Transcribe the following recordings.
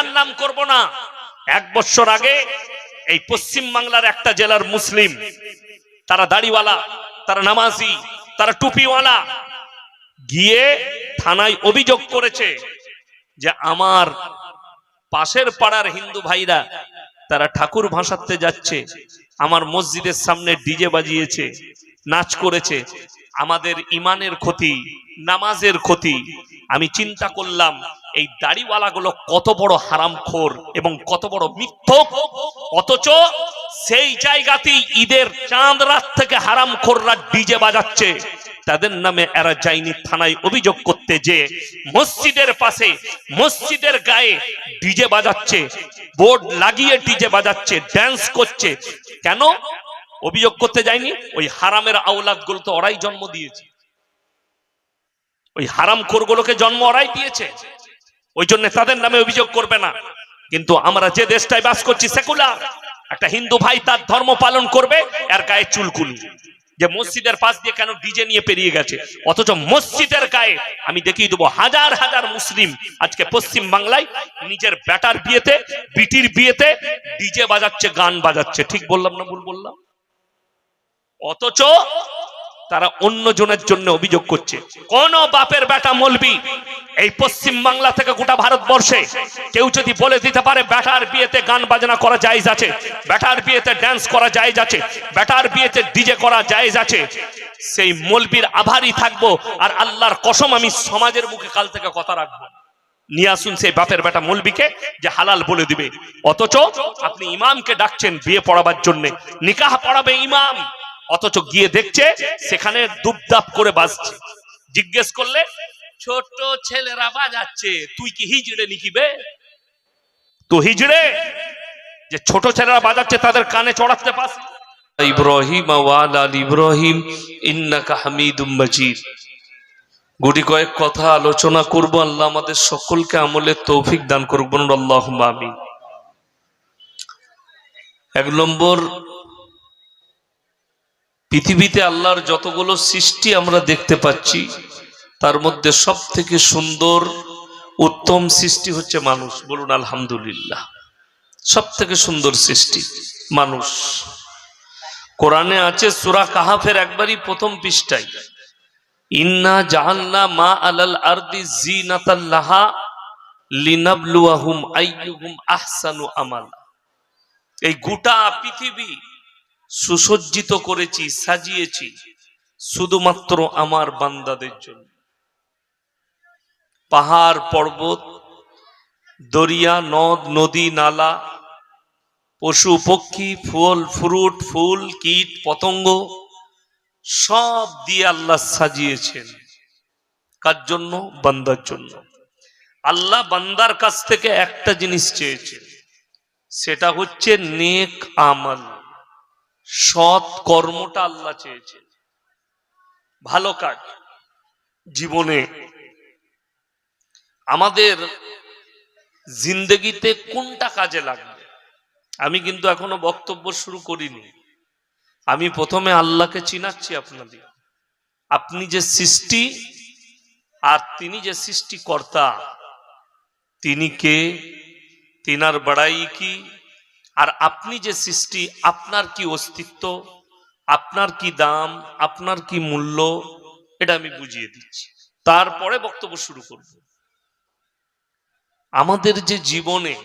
জেলার নাম করব না। 1 বছর আগে এই পশ্চিম বাংলার একটা জেলার মুসলিম, তারা দাড়িওয়ালা, তারা নামাজি, তারা টুপিওয়ালা, গিয়ে থানায় অভিযোগ করেছে যে আমার পাশের পাড়ার হিন্দু ভাইরা তারা ঠাকুর ভাসাতে যাচ্ছে, আমার মসজিদের সামনে ডিজে বাজিয়েছে, নাচ করেছে, আমাদের ইমানের ক্ষতি, নামাজের ক্ষতি। আমি চিন্তা করলাম এই দাড়িওয়ালাগুলো কত বড় হারামখোর এবং কত বড় মিথ্যক, অথচ সেই জায়গাতেই ঈদের চাঁদ রাত থেকে হারামখোররা ডিজে বাজাচ্ছে। তাদের নামে এরা যায়নি থানায় অভিযোগ করতে যে মসজিদের পাশে, মসজিদের গায়ে ডিজে বাজাচ্ছে, বোর্ড লাগিয়ে ডিজে বাজাচ্ছে, ড্যান্স করছে। কেন অভিযোগ করতে যায়নি? ওই হারামের আওলাদগুলো তো ওরাই জন্ম দিয়েছে, ওই হারামখোরগুলোকে জন্ম ওরাই দিয়েছে, ওই জন্য তাদের নামে অভিযোগ করবে না। কিন্তু আমরা যে দেশটায় বাস করছি সেকুলার, একটা হিন্দু ভাই তার ধর্ম পালন করবে, এর গায়ে চুলকুনি, যে মসজিদের পাশ দিয়ে কেন ডিজে নিয়ে পেরিয়ে গেছে। অথচ মসজিদের গায়ে আমি দেখিয়ে দেবো হাজার হাজার মুসলিম আজকে পশ্চিম বাংলায় নিজের বেটার বিয়েতে, বিটির বিয়েতে ডিজে বাজাচ্ছে, গান বাজাচ্ছে। ঠিক বললাম না ভুল বললাম? অথচ তারা অন্য জনের জন্য অভিযোগ করছে। কোন বাপের বেটা মৌলবি এই পশ্চিম বাংলা থেকে গোটা ভারতবর্ষে কেউ যদি বলে দিতে পারে বেটার বিয়েতে গান বাজনা করা জায়েজ আছে, বেটার বিয়েতে ড্যান্স করা জায়েজ আছে, বেটার বিয়েতে ডিজে করা জায়েজ আছে, সেই মৌলবির আভারী থাকবো। আর আল্লাহর কসম আমি সমাজের মুখে কাল থেকে কথা রাখবো, নিয়ে আসুন সেই বাপের বেটা মৌলবিকে যে হালাল বলে দিবে। অথচ আপনি ইমামকে ডাকছেন বিয়ে পড়াবার জন্য, নিকাহ পড়াবে ইমাম, অথচ গিয়ে দেখছে সেখানে দুপদাপ করে বাজছে। জিজ্ঞেস করলে ছোট ছেলেরা বাজাচ্ছে, তুই কি হিজড়ে নিকিবে? তো হিজড়ে যে ছোট ছেলেরা বাজাচ্ছে তাদের কানে চড়াতে পাস। ইব্রাহিম ওয়ালা আলি ইব্রাহিম ইন্নাকা হামিদুম মাজিদ। গুটি কয়েক কথা আলোচনা করব, আল্লাহ আমাদের সকলকে আমলের তৌফিক দান করুক, বলুন আল্লাহুম্মা আমিন। 1 নম্বর, পৃথিবীতে আল্লাহর যতগুলো সৃষ্টি আমরা দেখতে পাচ্ছি তার মধ্যে সব থেকে সুন্দর উত্তম সৃষ্টি হচ্ছে মানুষ। বলুন আলহামদুলিল্লাহ। সব থেকে সুন্দর সৃষ্টি মানুষ। কোরআনে আছে সূরা কাহাফের একবারই প্রথম পৃষ্ঠায়, ইন্না জাআলনা মা আলাল আরদি জিনাতাল লাহা লিনাবলুয়াহুম আইয়ুহুম আহসানু আমালা। এই গোটা পৃথিবী সুসজ্জিত করেছি, সাজিয়েছি শুধুমাত্র আমার বান্দাদের জন্য। পাহাড় পর্বত, দরিয়া, নদ নদী, নালা, পশু পক্ষী, ফল ফ্রুট, ফুল, কীট পতঙ্গ সব দিয়ে আল্লাহ সাজিয়েছেন। কার জন্য? বান্দার জন্য। আল্লাহ বান্দার কাছ থেকে একটা জিনিস চেয়েছেন, সেটা হচ্ছে নেক আমল, সৎ কর্মটা আল্লাহ চেয়েছেন, ভালো কাজ। জীবনে আমাদের জিন্দেগিতে কোনটা কাজে লাগবে? আমি কিন্তু এখনো বক্তব্য শুরু করিনি, আমি প্রথমে আল্লাহকে চিনাচ্ছি আপনাদের। আপনি যে সৃষ্টি আর তিনি যে সৃষ্টিকর্তা, তিনি কে, তিনার বড়াই কি, আর আপনি যে সৃষ্টি, আপনার কি অস্তিত্ব, আপনার কি দাম, আপনার কি মূল্য, এটা আমি বুঝিয়ে দিচ্ছি, তারপরে বক্তব্য শুরু করব। আমাদের যে জীবনে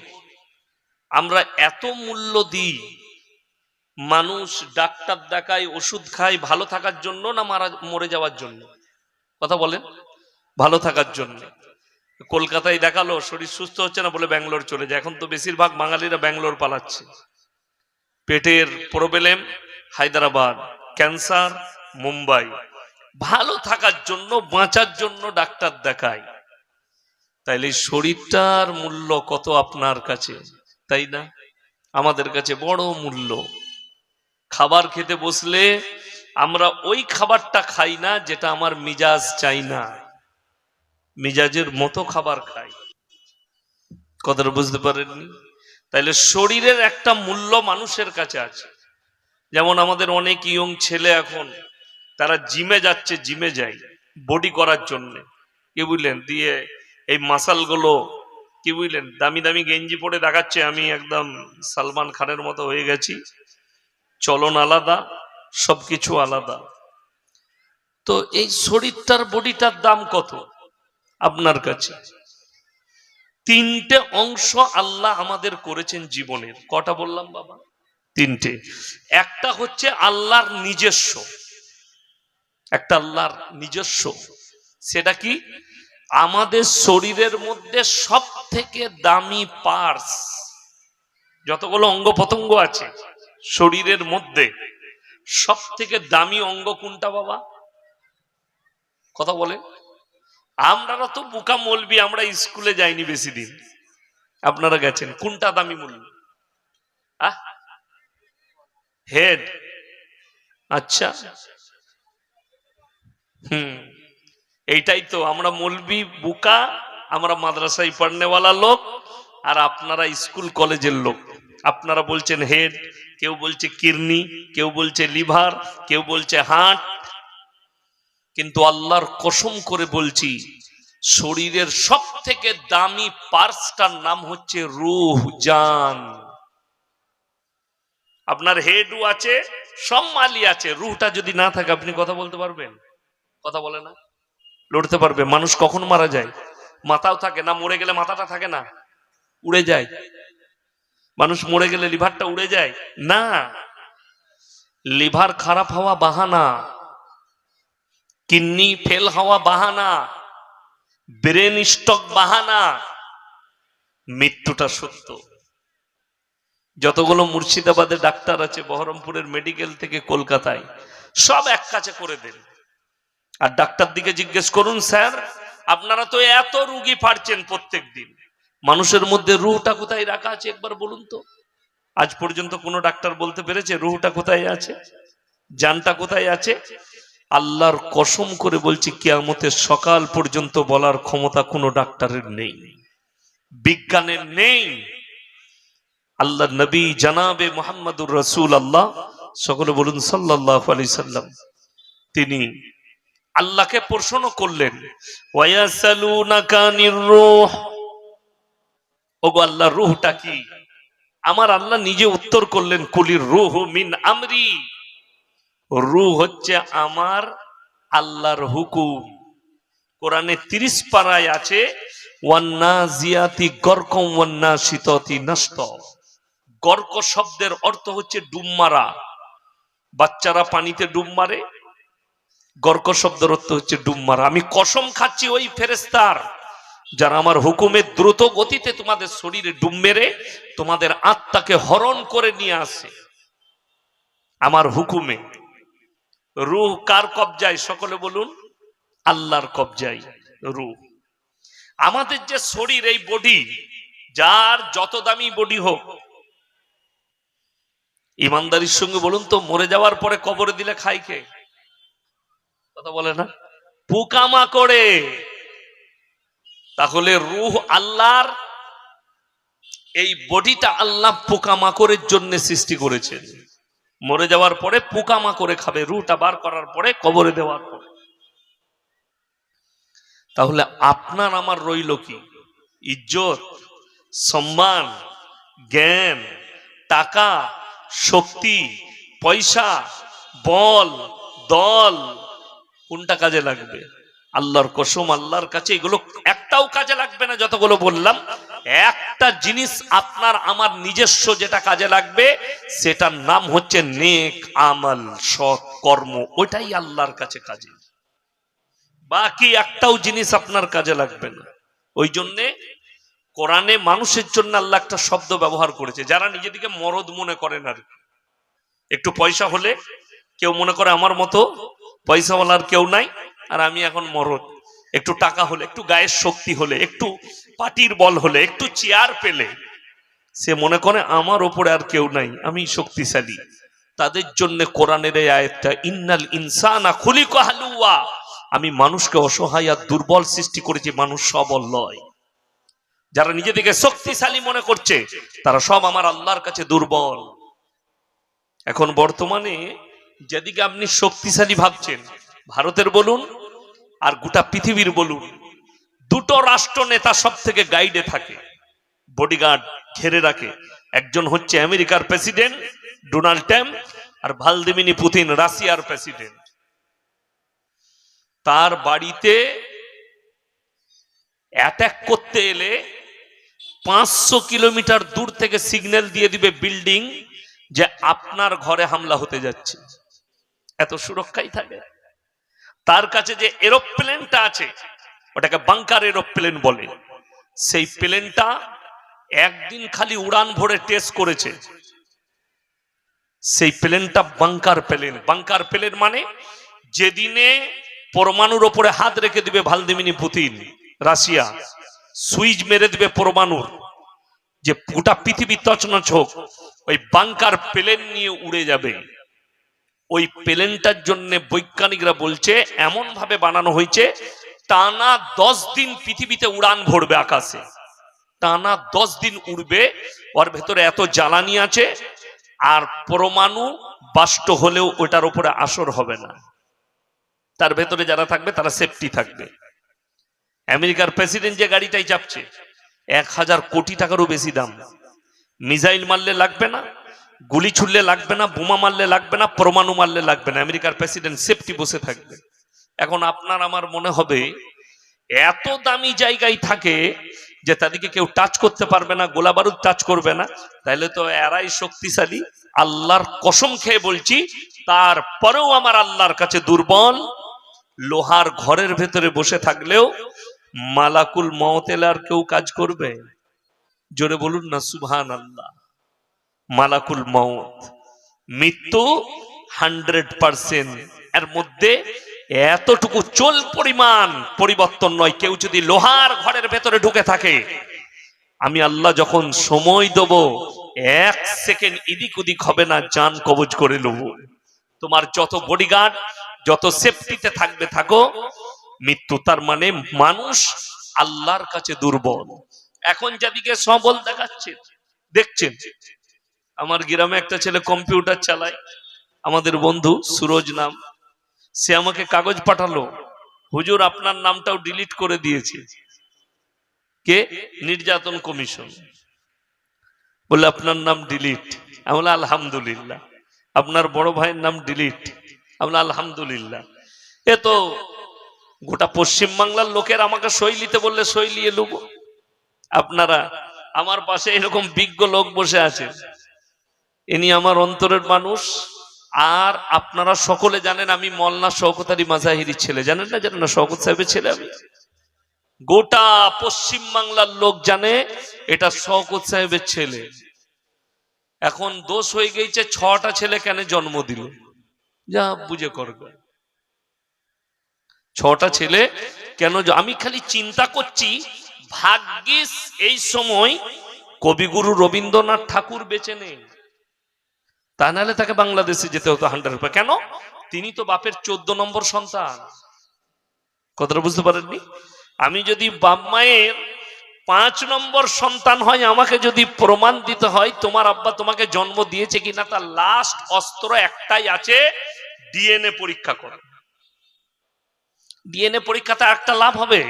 আমরা এত মূল্য দিই, মানুষ ডাক্তার দেখায়, ওষুধ খায় ভালো থাকার জন্য না মরে যাওয়ার জন্য? কথা বলেন। ভালো থাকার জন্য। কলকাতায় দেখালো শরীর সুস্থ হচ্ছে না বলে ব্যাঙ্গালোর চলে যায়। এখন তো বেশিরভাগ বাঙালিরা ব্যাঙ্গালোর পালাচ্ছে। পেটের প্রবলেম হায়দ্রাবাদ, ক্যান্সার মুম্বাই। ভালো থাকার জন্য, বাঁচার জন্য ডাক্তার দেখায়। তাইলে শরীরটার মূল্য কত আপনার কাছে, তাই না? আমাদের কাছে বড় মূল্য। খাবার খেতে বসলে আমরা ওই খাবারটা খাই না যেটা আমার মিজাজ চাই না, মিজাজের মতো খাবার খাই। কথাটা বুঝতে পারেননি? তাইলে শরীরের একটা মূল্য মানুষের কাছে আছে। যেমন আমাদের অনেক ইয়ং ছেলে এখন তারা জিমে যাচ্ছে, জিমে যায় বডি করার জন্য, কি বুঝলেন, দিয়ে এই মাসালগুলো কি বুঝলেন, দামি দামি গেঞ্জি পরে দেখাচ্ছে আমি একদম সালমান খানের মতো হয়ে গেছি, চলন আলাদা, সবকিছু আলাদা। তো এই শরীরটার বডিটার দাম কত আপনার কাছে? তিনটে অংশ আল্লাহ আমাদের করেছেন জীবনের। কটা বললাম বাবা? তিনটে। একটা হচ্ছে আল্লাহর নিজস্ব, একটা আল্লাহর নিজস্ব, সেটা কি? আমাদের শরীরের মধ্যে সব থেকে দামি পার্স, যতগুলো অঙ্গ প্রত্যঙ্গ আছে শরীরের মধ্যে সব থেকে দামি অঙ্গ কোনটা বাবা? কথা বলে। আমরা তো বোকা মৌলবি, আমরা স্কুলে যাইনি বেশি দিন, আপনারা গেছেন। কোনটা দামি মূল্য? হেড। আচ্ছা, এইটাই তো, আমরা মৌলবি বোকা, আমরা মাদ্রাসায় পড়নেওয়ালা লোক, আর আপনারা স্কুল কলেজের লোক। আপনারা বলছেন হেড, কেউ বলছে কিডনি, কেউ বলছে লিভার, কেউ বলছে হার্ট। কিন্তু আল্লাহর কসম করে বলছি, শরীরের সব থেকে দামি পার্সটার নাম হচ্ছে রূহ, জান। আপনার হেডও আছে, সব মালি আছে, রুহটা যদি না থাকে আপনি কথা বলতে পারবেন? কথা বলে না, লড়তে পারবে? মানুষ কখন মারা যায়? মাথাও থাকে না, মরে গেলে মাথাটা থাকে না, উড়ে যায়। মানুষ মরে গেলে লিভারটা উড়ে যায় না। লিভার খারাপ হওয়া বাহানা, কিডনি ফেল হওয়া বাহানা, ব্রেন স্ট্রোক বাহানা, মৃত্যুটা সত্য। যতগুলো মুর্শিদাবাদে ডাক্তার আছে, বহরমপুরের মেডিকেল থেকে কলকাতায়, সব এক কাছে করে দেন। আর ডাক্তার দিকে জিজ্ঞেস করুন, স্যার আপনারা তো এত রুগী পাচ্ছেন প্রত্যেক দিন, মানুষের মধ্যে রুহটা কোথায় রাখা আছে একবার বলুন তো। আজ পর্যন্ত কোনো ডাক্তার বলতে পেরেছে রুহটা কোথায় আছে, জানটা কোথায় আছে? আল্লাহর কসম করে বলছি, কিয়ামতের সকাল পর্যন্ত বলার ক্ষমতা কোনো ডাক্তারের নেই, বিজ্ঞানের নেই। আল্লাহ নবী জানাবে মুহাম্মদুর রাসূলুল্লাহ, সকলে বলুন সাল্লাল্লাহু আলাইহি সাল্লাম, তিনি আল্লাহকে প্রশ্ন করলেন, ওয়ায়াসালুনাকা আনির রূহ, ওগো আল্লাহ রূহটা কি? আমার আল্লাহ নিজে উত্তর করলেন, কুলির রূহু মিন আমরি, রূহ হচ্ছে আমার আল্লাহর হুকুম। কোরআনে 30 পারায় আছে, ওয়ান্নাজিয়াতি গরকম ওয়ান্নাশিতাতি নাশতা। গর্ক শব্দের অর্থ হচ্ছে ডুব মারা, বাচ্চারা পানিতে ডুব মারে, গর্ক শব্দের অর্থ হচ্ছে ডুব মারা। আমি কসম খাচ্ছি ওই ফেরেশতার, যারা আমার হুকুমে দ্রুত গতিতে তোমাদের শরীরে ডুব মেরে তোমাদের আত্মাকে হরণ করে নিয়ে আসে আমার হুকুমে। রূহ কার কবজায়? সকলে বলুন আল্লাহর কবজায় রূহ। আমাদের যে শরীর, এই বডি, যার যত দামি বডি হোক, ইমানদারির সঙ্গে বলুন তো, মরে যাওয়ার পরে কবরে দিলে খায় কে? কথা বলে না, পোকামাকড়ে। তাহলে রূহ আল্লাহর, এই বডিটা আল্লাহ পোকামাকড়ের জন্য সৃষ্টি করেছেন। মরে যাওয়ার পরে পোকামাকড়ে খাবে, রূহটা বার করার পরে কবরে দেওয়ার পরে। তাহলে আপনার আমার রইল কি? ইজ্জত, সম্মান, জ্ঞান, টাকা, শক্তি, পয়সা, বল, দল, কোনটা কাজে লাগবে? আল্লাহর কসম, আল্লাহর কাছে এগুলো একটাও কাজে লাগবে না যতগুলো বললাম। একটা জিনিস আপনার আমার নিজস্ব যেটা কাজে লাগবে, সেটার নাম হচ্ছে নেক আমল, সৎ কর্ম। ওইটাই আল্লাহর কাছে কাজে, বাকি একটাও জিনিস আপনার কাজে লাগবে না। ওই জন্যে কোরআনে মানুষের জন্য আল্লাহ একটা শব্দ ব্যবহার করেছে, যারা নিজেদিকে মরদ মনে করেন। আর একটু পয়সা হলে কেউ মনে করে আমার মতো পয়সাওয়ালার কেউ নাই, আর আমি এখন মরদ। একটু টাকা হলে, একটু গায়ের শক্তি হলে, একটু পাটির বল হলে, একটু চেয়ার পেলে সে মনে করে আমার ওপরে আর কেউ নাই, আমি শক্তিশালী। তাদের জন্য কোরআনের এই আয়াতটা, ইন্নাল ইনসানা খুলিকা হালুয়া, আমি মানুষকে অসহায় আর দুর্বল সৃষ্টি করেছি, মানুষ সবল নয়। যারা নিজেদেরকে শক্তিশালী মনে করছে তারা সব আমার আল্লাহর কাছে দুর্বল। এখন বর্তমানে যেদিকে আপনি শক্তিশালী ভাবছেন, ভারতের বলুন আর গোটা পৃথিবীর বলুন, দুটো রাষ্ট্র নেতা সব থেকে গাইডে থাকে। বডিগার্ড ঘিরে রাখে। একজন হচ্ছে আমেরিকার প্রেসিডেন্ট ডোনাল্ড ট্রাম্প, আর ভ্লাদিমির পুতিন রাশিয়ার প্রেসিডেন্ট। তার বাড়িতে অ্যাটাক করতে এলে 500 কিলোমিটার দূর থেকে সিগন্যাল দিয়ে দিবে বিল্ডিং যে আপনার ঘরে হামলা হতে যাচ্ছে। এত সুরক্ষাই থাকে। তার কাছে যে এরোপ্লেনটা আছে ওটাকে বাংকার এরোপ্লেন বলে, সেই প্লেনটা একদিন খালি উড়ান ভরে টেস্ট করেছে। সেই প্লেনটা বাংকার প্লেন। বাংকার প্লেন মানে যেদিনে পরমাণুর ওপরে হাত রেখে দিবে ভ্লাদিমির পুতিন রাশিয়া, সুইচ মেরে দিবে পরমাণুর, যে গোটা পৃথিবী তছনছ হোক, ওই বাংকার প্লেন নিয়ে উড়ে যাবে। ওই প্লেনটার জন্য বৈজ্ঞানিকরা বলছে এমন ভাবে বানানো হয়েছে টানা 10 দিন পৃথিবীতে উড়ান ভরবে আকাশে, টানা 10 দিন উড়বে। ওর ভেতরে এত জ্বালানি আছে, আর পরমাণু বাষ্ট হলেও ওটার উপরে আসর হবে না। তার ভেতরে যারা থাকবে তারা সেফটি থাকবে। আমেরিকার প্রেসিডেন্ট যে গাড়িটাই চাপছে 1000 কোটি টাকারও বেশি দাম। মিসাইল মারলে লাগবে না, গুলি ছুড়লে লাগবে না, বোমা মারলে লাগবে না, পরমাণু মারলে লাগবে না। আমেরিকার প্রেসিডেন্ট সেফটি বসে থাকবে। এখন আপনার আমার মনে হবে এত দামি জায়গায় থাকে যে তাদেরকে কেউ টাচ করতে পারবে না, গোলা বারুদ টাচ করবে না, তাহলে তো এরাই শক্তিশালী। আল্লাহর কসম খেয়ে বলছি, তারপরেও আমার আল্লাহর কাছে দুর্বল। লোহার ঘরের ভেতরে বসে থাকলেও মালাকুল মউত এলে আর কেউ কাজ করবে? জোরে বলুন না সুবহানাল্লাহ। মালাকুল মউত, মৃত্যু 100%। এর মধ্যে এতটুকু চুল পরিমাণ পরিবর্তন নয়। কেউ যদি লোহার ঘরের ভেতরে ঢুকে থাকে, আমি আল্লাহ যখন সময় দেব 1 সেকেন্ড এদিক ওদিক হবে না, জান কবজ করে নেব। তোমার যত বডিগার্ড, যত সেফটিতে থাকবে থাকো, মৃত্যু। তার মানে মানুষ আল্লাহর কাছে দুর্বল। এখন যাদিকে সবল দেখাচ্ছে দেখছেন। আমার গ্রামে একটা ছেলে কম্পিউটার চালায়, আমাদের বন্ধু সুরজ নাম, সে আমাকে কাগজ পাঠালো, হুজুর আপনার নামটাও ডিলিট করে দিয়েছে কে? নির্যাতন কমিশন। বলে আপনার নাম ডিলিট। আমি বললাম আলহামদুলিল্লাহ। আপনার বড় ভাইয়ের নাম ডিলিট। আমি বললাম আলহামদুলিল্লাহ। এ তো গোটা পশ্চিম বাংলার লোকের আমাকে সই নিতে বললে সই নিয়ে নেব। আপনারা আমার পাশে এরকম বিজ্ঞ লোক বসে আছে, ইনি আমার অন্তরের মানুষ। আর আপনারা সকলে জানেন আমি মওলানা শওকত আলী মাজাহিরি ছেলে। জানেন না? জানেন না? শওকত সাহেবের ছেলে আমি। গোটা পশ্চিম বাংলার লোক জানে এটা শওকত সাহেবের ছেলে। এখন দোষ হয়ে গেছে 6টা ছেলে কেন জন্ম দিল, যা বুঝে করবে। 6টা ছেলে কেন? আমি খালি চিন্তা করছি, ভাগ্যিস এই সময় কবিগুরু রবীন্দ্রনাথ ঠাকুর বেঁচে নেই, তা নাহলে তাকে বাংলাদেশে যেতে হতো 100%। কেন? তিনি তো বাপের 14 নম্বর সন্তান। কথাটা বুঝতে পারেননি? আমি যদি বাপ মায়ের 5 নম্বর সন্তান হয়, আমাকে যদি প্রমাণ দিতে হয় তোমার আব্বা তোমাকে জন্ম দিয়েছে কিনা, তার লাস্ট অস্ত্র একটাই আছে, ডিএনএ পরীক্ষা করা। ডিএনএ পরীক্ষাতে একটা লাভ হবে,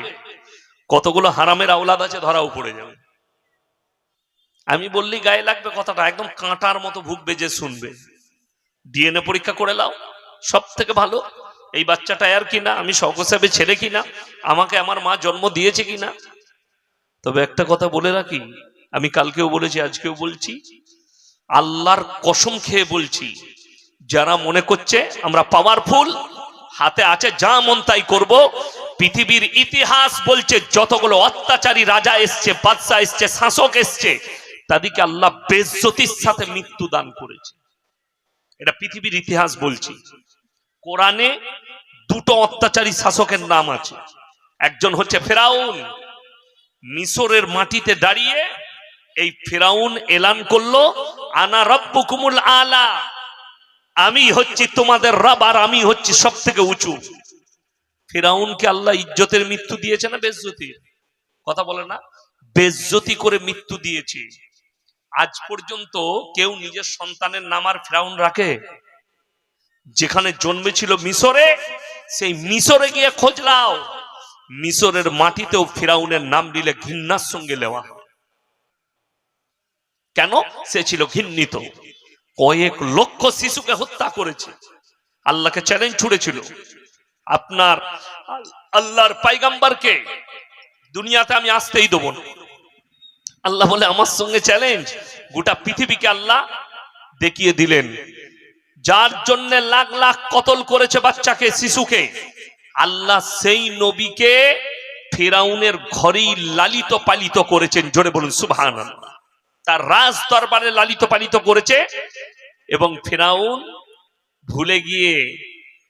কতগুলো হারামের আওলাদ আছে ধরাও পড়ে যাবে। আমি বললি গায়ে লাগবে কথাটা, একদম কাঁটার মতো ভুগবে যে শুনবে। ডিএনএ পরীক্ষা করে নাও, সব থেকে ভালো এই বাচ্চাটা আর কিনা, আমি শওকত সাহেবের ছেলে কিনা, আমাকে আমার মা জন্ম দিয়েছে কিনা। তবে একটা কথা বলে রাখি, আমি কালকেও বলেছি আজকেও বলছি, আল্লাহর কসম খেয়ে বলছি, যারা মনে করছে আমরা পাওয়ারফুল, হাতে আছে যা মন তাই করব, পৃথিবীর ইতিহাস বলছে যতগুলো অত্যাচারী রাজা এসছে, বাদশা এসছে, শাসক এসছে, তাদেরকে আল্লাহ বেইজ্জতির সাথে মৃত্যু দান করেছে। এটা পৃথিবীর ইতিহাস বলছি। কোরআনে 2টো অত্যাচারী শাসকের নাম আছে। একজন হচ্ছে ফেরাউন। মিশরের মাটিতে দাঁড়িয়ে এই ফেরাউন এলান করলো, আনা রাব্বুকুমুল আলা, আমি হচ্ছি তোমাদের রব, আর আমি হচ্ছি সব থেকে উঁচু। ফেরাউনকে আল্লাহ ইজ্জতের মৃত্যু দিয়েছে না বেইজ্জতি? কথা বলে না? বেইজ্জতি করে মৃত্যু দিয়েছে। আজ পর্যন্ত কেউ নিজের সন্তানের নাম আর ফেরাউন রাখে? যেখানে জন্মেছিল মিশরে, সেই মিশরে গিয়ে খোঁজ লাও, মিশরের মাটিতেও ফেরাউনের নাম নিলে ঘৃণার সঙ্গে নেওয়া হয়। কেন? সে ছিল ঘৃণিত। কয়েক লক্ষ শিশুকে হত্যা করেছে। আল্লাহকে চ্যালেঞ্জ ছুড়েছিল, আপনার আল্লাহর পয়গম্বরকে দুনিয়াতে আমি আসতেই দেব না। আল্লাহ বলে আমার সঙ্গে চ্যালেঞ্জ। গোটা পৃথিবীকে আল্লাহ দেখিয়ে দিলেন, যার জন্য লাখ লাখ কতল করেছে বাচ্চাকে, শিশুকে, আল্লাহ সেই নবীকে ফিরাউনের ঘরেই লালিত পালিত করেছেন। জোরে বলুন সুবহানাল্লাহ। তার রাজ দরবারে লালিত পালিত করেছে, এবং ফিরাউন ভুলে গিয়ে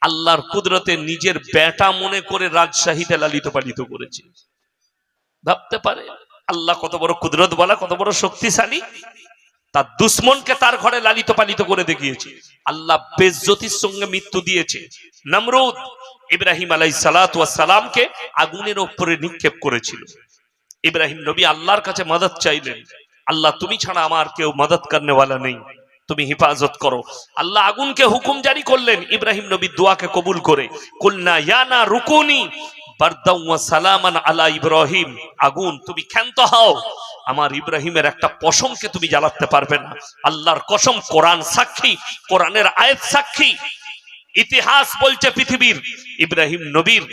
আল্লাহর কুদরতে নিজের বেটা মনে করে রাজশাহীতে লালিত পালিত করেছে। ভাবতে পারে আল্লাহ কত বড় কুদরত বলা, কত বড় শক্তিশালী। তার দুশ্মনকে তার ঘরে লালিত পালিত করে দেখিয়েছে। আল্লাহ বেজ্জতির সঙ্গে মৃত্যু দিয়েছে। নমরুদ ইব্রাহিম আলাইহিস সালাতু ওয়াস সালামকে আগুনের উপরে নিক্ষেপ করেছিল। ইব্রাহিম নবী আল্লাহর কাছে মদদ চাইলেন, আল্লাহ তুমি ছাড়া আমার কেউ মদদ করনে ওয়ালা নেই, তুমি হিফাজত করো। আল্লাহ আগুনকে হুকুম জারি করলেন ইব্রাহিম নবীর দোয়াকে কবুল করে, কুলনা ইয়া না রুকুনি বারদাও ওয়া সালামান আলা ইব্রাহিম, আগুন তুমি ক্ষান্ত হও, আমার ইব্রাহিমের একটা পশমকে তুমি জ্বালাতে পারবে না। আল্লাহর কসম, কোরআন সাক্ষী, কোরআনের আয়াত সাক্ষী, ইতিহাস বলছে পৃথিবীর ইব্রাহিম নবীর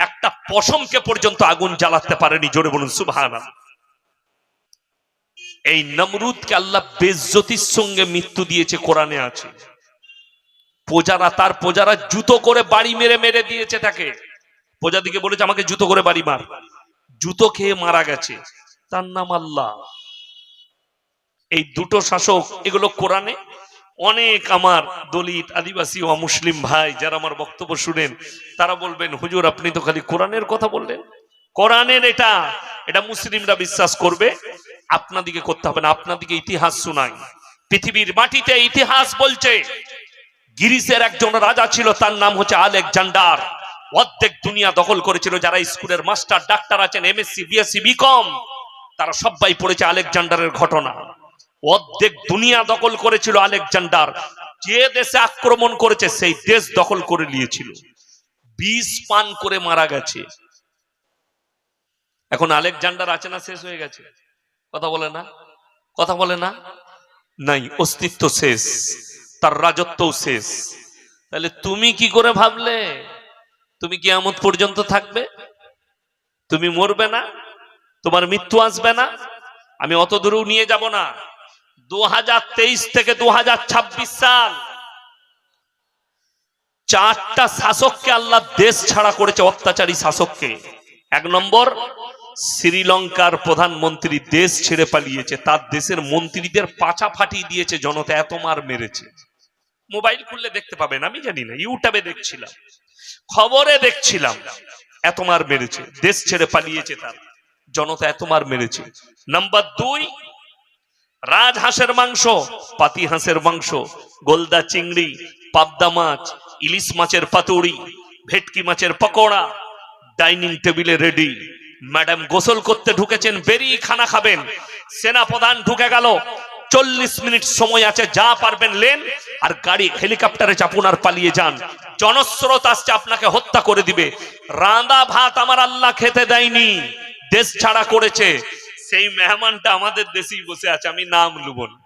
একটা পশমকে পর্যন্ত আগুন জ্বালাতে পারেনি। জোরে বলুন সুবহানাল্লাহ। এই নমরুদকে আল্লাহ বেজ্জতির সঙ্গে মৃত্যু দিয়েছে, কোরআনে আছে। তার প্রজারা জুতো করে বাড়ি মেরে মেরে দিয়েছে তাকে। প্রজাদিকে বলেছে আমাকে জুতো করে বাড়ি মার, জুতো খেয়ে মারা গেছে। তার নাম আল্লাহ। এই দুটো শাসক, এগুলো কোরআনে। অনেক আমার দলিত, আদিবাসী ও মুসলিম ভাই যারা আমার বক্তব্য শুনেন, তারা বলবেন হুজুর আপনি তো খালি কোরআনের কথা বললেন। কোরআনের এটা মুসলিমরা বিশ্বাস করবে, আপনাদিকে করতে হবে না। আপনাদিকে ইতিহাস শোনাই। পৃথিবীর মাটিতে ইতিহাস বলছে গ্রিসের একজন রাজা ছিল, তার নাম হচ্ছে আলেকজান্ডার। অর্ধেক দুনিয়া দখল করেছিল। যারা স্কুলের মাস্টার ডাক্তার আছেন, এমএসসি বিএসসি বিকম, তারা সবাই পড়েছে আলেকজান্ডারের ঘটনা। অর্ধেক দুনিয়া দখল করেছিল আলেকজান্ডার। যে দেশে আক্রমণ করেছে সেই দেশ দখল করে নিয়েছিল। বিষ পান করে মারা গেছে। এখন আলেকজান্ডার আছে না শেষ হয়ে গেছে? কথা বলে না, কথা বলে না, নাই, অস্তিত্ব শেষ, তার রাজত্বও শেষ। তাহলে তুমি কি করে ভাবলে তুমি কিয়ামত পর্যন্ত থাকবে? তুমি মরবে না, তোমার মৃত্যু আসবে না? আমি অত দূরেও নিয়ে যাব না। 2023 থেকে 2026 সাল, 4টা শাসককে আল্লাহ দেশ ছাড়া করেছে, অত্যাচারী শাসককে। 1 নম্বর, শ্রীলঙ্কার প্রধানমন্ত্রী দেশ ছেড়ে পালিয়েছে। তার দেশের মন্ত্রীদের পাছা ফাটিয়ে দিয়েছে, জনতা এত মার মেরেছে। মোবাইল খুললে দেখতে পাবেন, আমি জানি না, ইউটিউবে দেখছিলাম, খবরে দেখছিলাম, এত মার মেরেছে। দেশ ছেড়ে পালিয়েছে, তার জনতা এত মার মেরেছে। নাম্বার 2, রাজহাঁসের মাংস, পাতি হাঁসের মাংস, গোলদা চিংড়ি, পাবদা মাছ, ইলিশ মাছের পাতুড়ি, ভেটকি মাছের পকোড়া ডাইনিং টেবিলে রেডি। ম্যাডাম গোসল করতে ঢুকেছেন, বেরিয়ে খানা খাবেন। সেনা প্রধান ঢুকে গেল, 40 মিনিট সময় আছে, যা পারবেন লেন, আর গাড়ি হেলিকপ্টারে চাপুন আর পালিয়ে যান। জনস্রোত আসছে, আপনাকে হত্যা করে দিবে। রাঁধা ভাত আমার আল্লাহ খেতে দেয়নি, দেশ ছাড়া করেছে। সেই মেহমানটা আমাদের দেশেই বসে আছে, আমি নাম লুব না।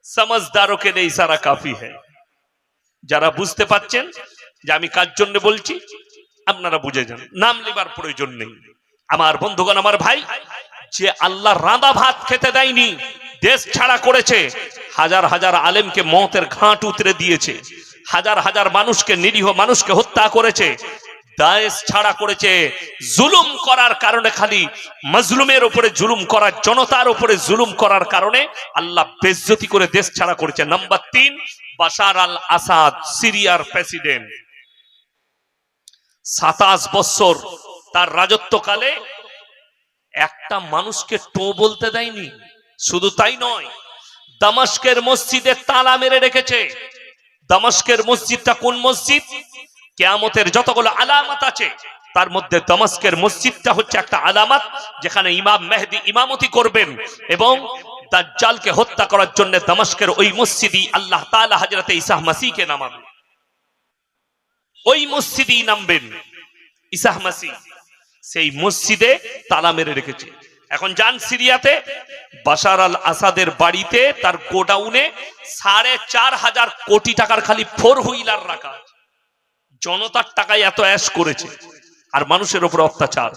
সমঝদারো কে লিয়ে ইশারা কাফি হ্যায়। যারা বুঝতে পাচ্ছেন যে আমি কার জন্য বলছি, আপনারা বুঝে যান, নাম লিবার প্রয়োজন নেই। আমার বন্ধুগণ, আমার ভাই, যে আল্লাহ রাঁধা ভাত খেতে দেয়নি, দেশ ছাড়া করেছে, হাজার হাজার আলেমকে মওতের ঘাট উতরে দিয়েছে, হাজার হাজার মানুষকে, নিরীহ মানুষকে হত্যা করেছে, দেশ ছাড়া করেছে। জুলুম করার কারণে, খালি মজলুমের উপরে জুলুম করার, জনতার উপরে জুলুম করার কারণে আল্লাহ বেজ্জতি করে দেশ ছাড়া করেছে। নাম্বার 3, বাশার আল আসাদ, সিরিয়ার প্রেসিডেন্ট। 27 বছর তার রাজত্বকালে একটা মানুষকে টো বলতে দেয়নি। শুধু তাই নয়, দামাস্কের মসজিদে তালা মেরে রেখেছে। দামাস্কের মসজিদটা কোন মসজিদ? কিয়ামতের যতগুলো আলামত আছে তার মধ্যে দামাস্কের মসজিদটা হচ্ছে একটা আলামত, যেখানে ইমাম মেহেদী ইমামতি করবেন এবং দাজ্জালকে হত্যা করার জন্য দামাস্কের ওই মসজিদই আল্লাহ তাআলা হযরতে ঈসা মাসিহকে নামাবেন। ওই মসজিদেই নামবেন ঈসা মাসিহ। সেই মসজিদে তালা মেরে রেখেছে। এখন যান সিরিয়াতে, বাশার আল আসাদের বাড়িতে তার গোডাউনে 4,500 কোটি টাকার খালি 4 হুইলার রাখা, জনতার টাকায় এত অ্যাশ করেছে আর মানুষের উপর অত্যাচার।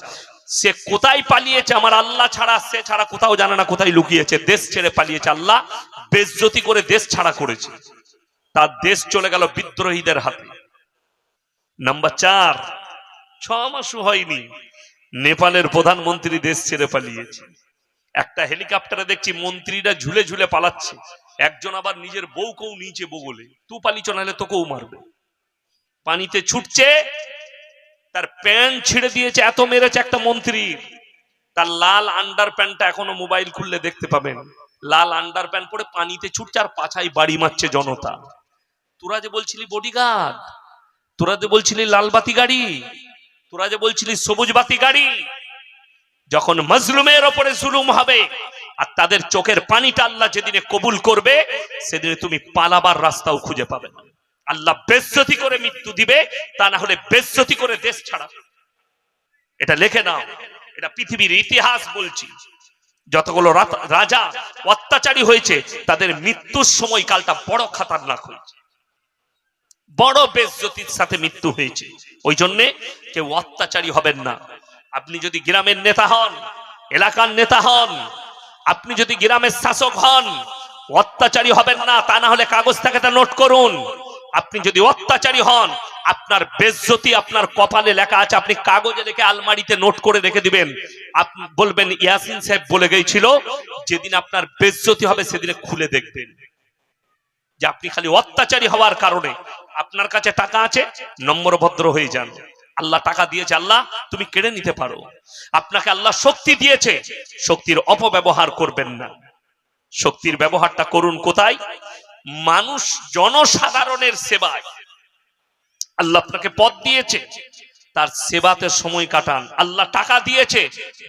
সে কোথায় পালিয়েছে আমার আল্লাহ ছাড়া, সে ছাড়া কোথাও জানে না কোথায় লুকিয়েছে। দেশ ছেড়ে পালিয়েছে, আল্লাহ বেজ্জতি করে দেশ ছাড়া করেছে, তার দেশ চলে গেল বিদ্রোহীদের হাতে। নাম্বার 4, 6 মাসও হয়নি নেপালের প্রধানমন্ত্রী দেশ ছেড়ে পালিয়েছে। একটা হেলিকপ্টারে দেখছি মন্ত্রীরা ঝুলে ঝুলে পালাচ্ছে, একজন আবার নিজের বউকেও নিচে বগলে, তুই পালিছ নাহলে তোকেও মারবে। পানিতে ছুটছে, তার প্যান্ট ছিঁড়ে দিয়েছে, এত মেরেছে একটা মন্ত্রী। তার লাল আন্ডার প্যান্টটা এখনো মোবাইল খুললে দেখতে পাবেন, লাল আন্ডার প্যান্ট পরে পানিতে ছুটছে আর পাছায় বাড়ি মারছে জনতা। তোরা যে বলছিলি বডিগার্ড, তোরা যে বলছিলি লালবাতি গাড়ি, তোরা যে বলছিলি সবুজ বাতি গাড়ি, যখন মজলুমের ওপরে জুলুম হবে আর তাদের চোখের পানিটা আল্লাহ যেদিনে কবুল করবে, সেদিনে তুমি পালাবার রাস্তাও খুঁজে পাবে না। আল্লাহ বেজ্জতি করে মৃত্যু দিবে, তা না হলে বেজ্জতি করে দেশ ছাড়াবে। এটা লিখে নাও, এটা পৃথিবীর ইতিহাস বলছি। যতগুলো রাজা অত্যাচারী হয়েছে তাদের মৃত্যুর সময়কালটা বড় খতরনাক হয়েছে, বড় বেজ্জতির সাথে মৃত্যু হয়েছে। ওই জন্যে কেউ অত্যাচারী হবেন না। আপনি যদি গ্রামের নেতা হন, এলাকার নেতা হন, আপনি যদি গ্রামের শাসক হন, অত্যাচারী হবেন না। তা না হলে কাগজ থেকে এটা নোট করুন। আপনি যদি অত্যাচারী হন, আপনার বেজ্জতি আপনার কপালে লেখা আছে, আপনি কাগজে লিখে আলমারিতে নোট করে রেখে দিবেন। আপনি বলবেন ইয়াসিন সাহেব বলে গিয়েছিল, যেদিন আপনার বেজ্জতি হবে সেদিনে খুলে দেখবেন যে আপনি খালি অত্যাচারী হওয়ার কারণে আপনার কাছে টাকা আছে, নম্রভদ্র হয়ে যান। আল্লাহ টাকা দিয়েছে, আল্লাহ তুমি কেড়ে নিতে পারো। আপনাকে আল্লাহ শক্তি দিয়েছে, শক্তির অপব্যবহার করবেন না। শক্তির ব্যবহারটা করুন কোথায়? মানুষ জনসাধারণের সেবায়। আল্লাহ আপনাকে পদ দিয়েছে, তার সেবাতে সময় কাটান। আল্লাহ টাকা দিয়েছে,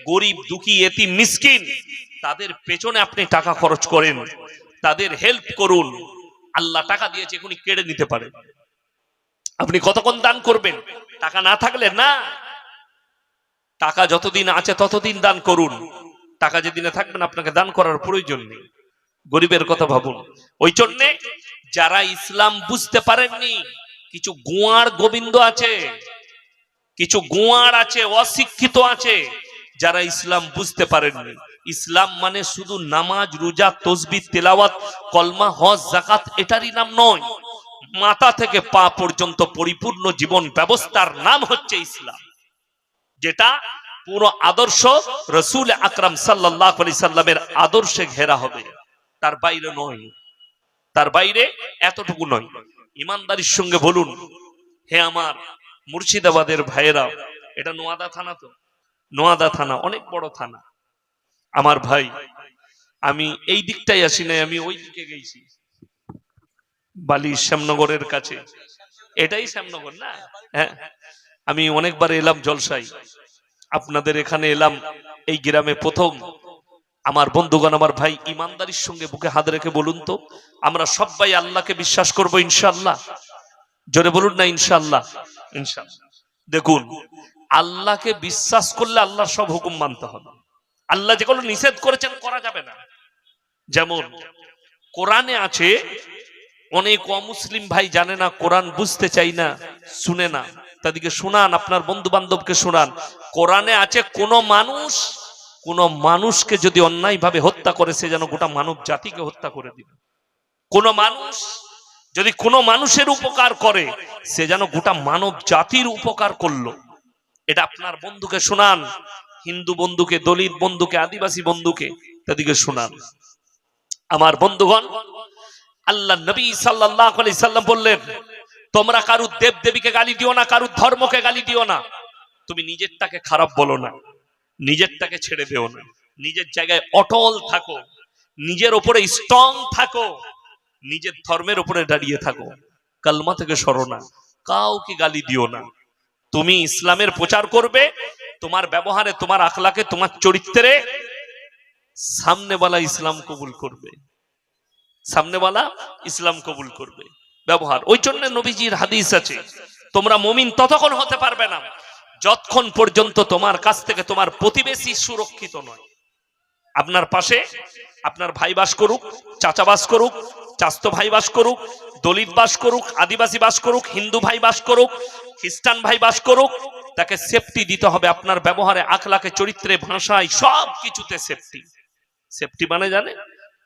গরিব দুঃখী এতিম মিসকিন তাদের পেছনে আপনি টাকা খরচ করেন, তাদের হেল্প করুন। আল্লাহ টাকা দিয়েছে, এখনই কেড়ে নিতে পারে। আপনি কতক্ষণ দান করবেন? টাকা না থাকলে না, টাকা যতদিন আছে ততদিন দান করুন। টাকা যেদিনে থাকবেন আপনাকে দান করার প্রয়োজন নেই। গরিবের কথা ভাবুন। ওই জন্যে যারা ইসলাম বুঝতে পারেননি, কিছু গোয়ার গোবিন্দ আছে, কিছু গোয়ার আছে, অশিক্ষিত আছে, যারা ইসলাম বুঝতে পারেননি। ইসলাম মানে শুধু নামাজ, রোজা, তসবিহ, তেলাওয়াত, কলমা, হজ, যাকাত এটারই নাম নয়। মাথা থেকে পা পর্যন্ত পরিপূর্ণ জীবন ব্যবস্থার নাম হচ্ছে ইসলাম, যেটা পুরো আদর্শ রাসূল আকরাম সাল্লাল্লাহু আলাইহি সাল্লামের আদর্শে ঘেরা হবে, তার বাইরে নয়। তার বাইরে এতটুকু নয়। ইমানদারির সঙ্গে বলুন, হে আমার মুর্শিদাবাদের ভাইয়েরা, এটা নোয়াদা থানা, তো নোয়াদা থানা অনেক বড় থানা। আমার ভাই, আমি এই দিকটাই আসি নাই, আমি ওই দিকে গেছি, বালি শ্যামনগরের কাছে। এটাই শ্যামনগর না? হ্যাঁ, আমি অনেকবার এলাম জলসাই, আপনাদের এখানে এলাম। এই গ্রামে প্রথম। আমার বন্ধুগণ, আমার ভাই, ইমানদারির সঙ্গে বুকে হাত রেখে বলুন তো, আমরা সবাই আল্লাহকে বিশ্বাস করব ইনশাআল্লাহ? জোরে বলুন না ইনশাআল্লাহ। ইনশাআল্লাহ। দেখুন, আল্লাহকে বিশ্বাস করলে আল্লাহর সব হুকুম মানতে হবে। আল্লাহ যেগুলো নিষেধ করেছেন করা যাবে না। যেমন কোরআনে আছে, অনেক অমুসলিম ভাই জানে না, কোরআন বুঝতে চাই না, শুনে না, তাদেরকে শোনান, আপনার বন্ধু বান্ধবকে শোনান। কোরআনে আছে, কোন মানুষকে যদি অন্যায় ভাবে হত্যা করে, সে যেন গোটা মানব জাতিকে হত্যা করে দিবে। কোন মানুষ যদি কোন মানুষের উপকার করে, সে যেন গোটা মানব জাতির উপকার করলো। এটা আপনার বন্ধুকে শোনান, হিন্দু বন্ধুকে, দলিত বন্ধুকে, আদিবাসী বন্ধুকে, তাদেরকে শোনান। আমার বন্ধুগণ, আল্লাহ নবী সাল্লাল্লাহু আলাইহি সাল্লাম বললেন, তোমরা কারুর দেব দেবীকে গালি দিও না, কারুর ধর্মকে গালি দিও না। তুমি নিজেরটাকে খারাপ বলো না, নিজেরটাকে ছেড়ে দেও না, নিজের জায়গায় অটল থাকো, নিজের উপরে স্ট্রং থাকো, নিজের ধর্মের উপরে দাঁড়িয়ে থাকো, কালমা থেকে সরো না, কাউকে গালি দিও না। তুমি ইসলামের প্রচার করবে, তোমার ব্যবহারে, তোমার আখলাকে, তোমার চরিত্রে সামনেওয়ালা ইসলাম কবুল করবে, সামনেওয়ালা ইসলাম কবুল করবে ব্যবহার। ওই জন্য নবীজির হাদিস আছে, তোমরা মুমিন ততক্ষণ হতে পারবে না যতক্ষণ পর্যন্ত তোমার কাছ থেকে তোমার প্রতিবেশী সুরক্ষিত নয়। আপনার পাশে আপনার ভাই বাস করুক, চাচা বাস করুক, চাস্তো ভাই বাস করুক, দলিত বাস করুক, আদিবাসী বাস করুক, হিন্দু ভাই বাস করুক, খ্রিস্টান ভাই বাস করুক, তাকে সেফটি দিতে হবে। আপনার ব্যবহারে, আখলাকে, চরিত্রে, ভাষায়, সব কিছুতে সেফটি। সেফটি মানে জানে,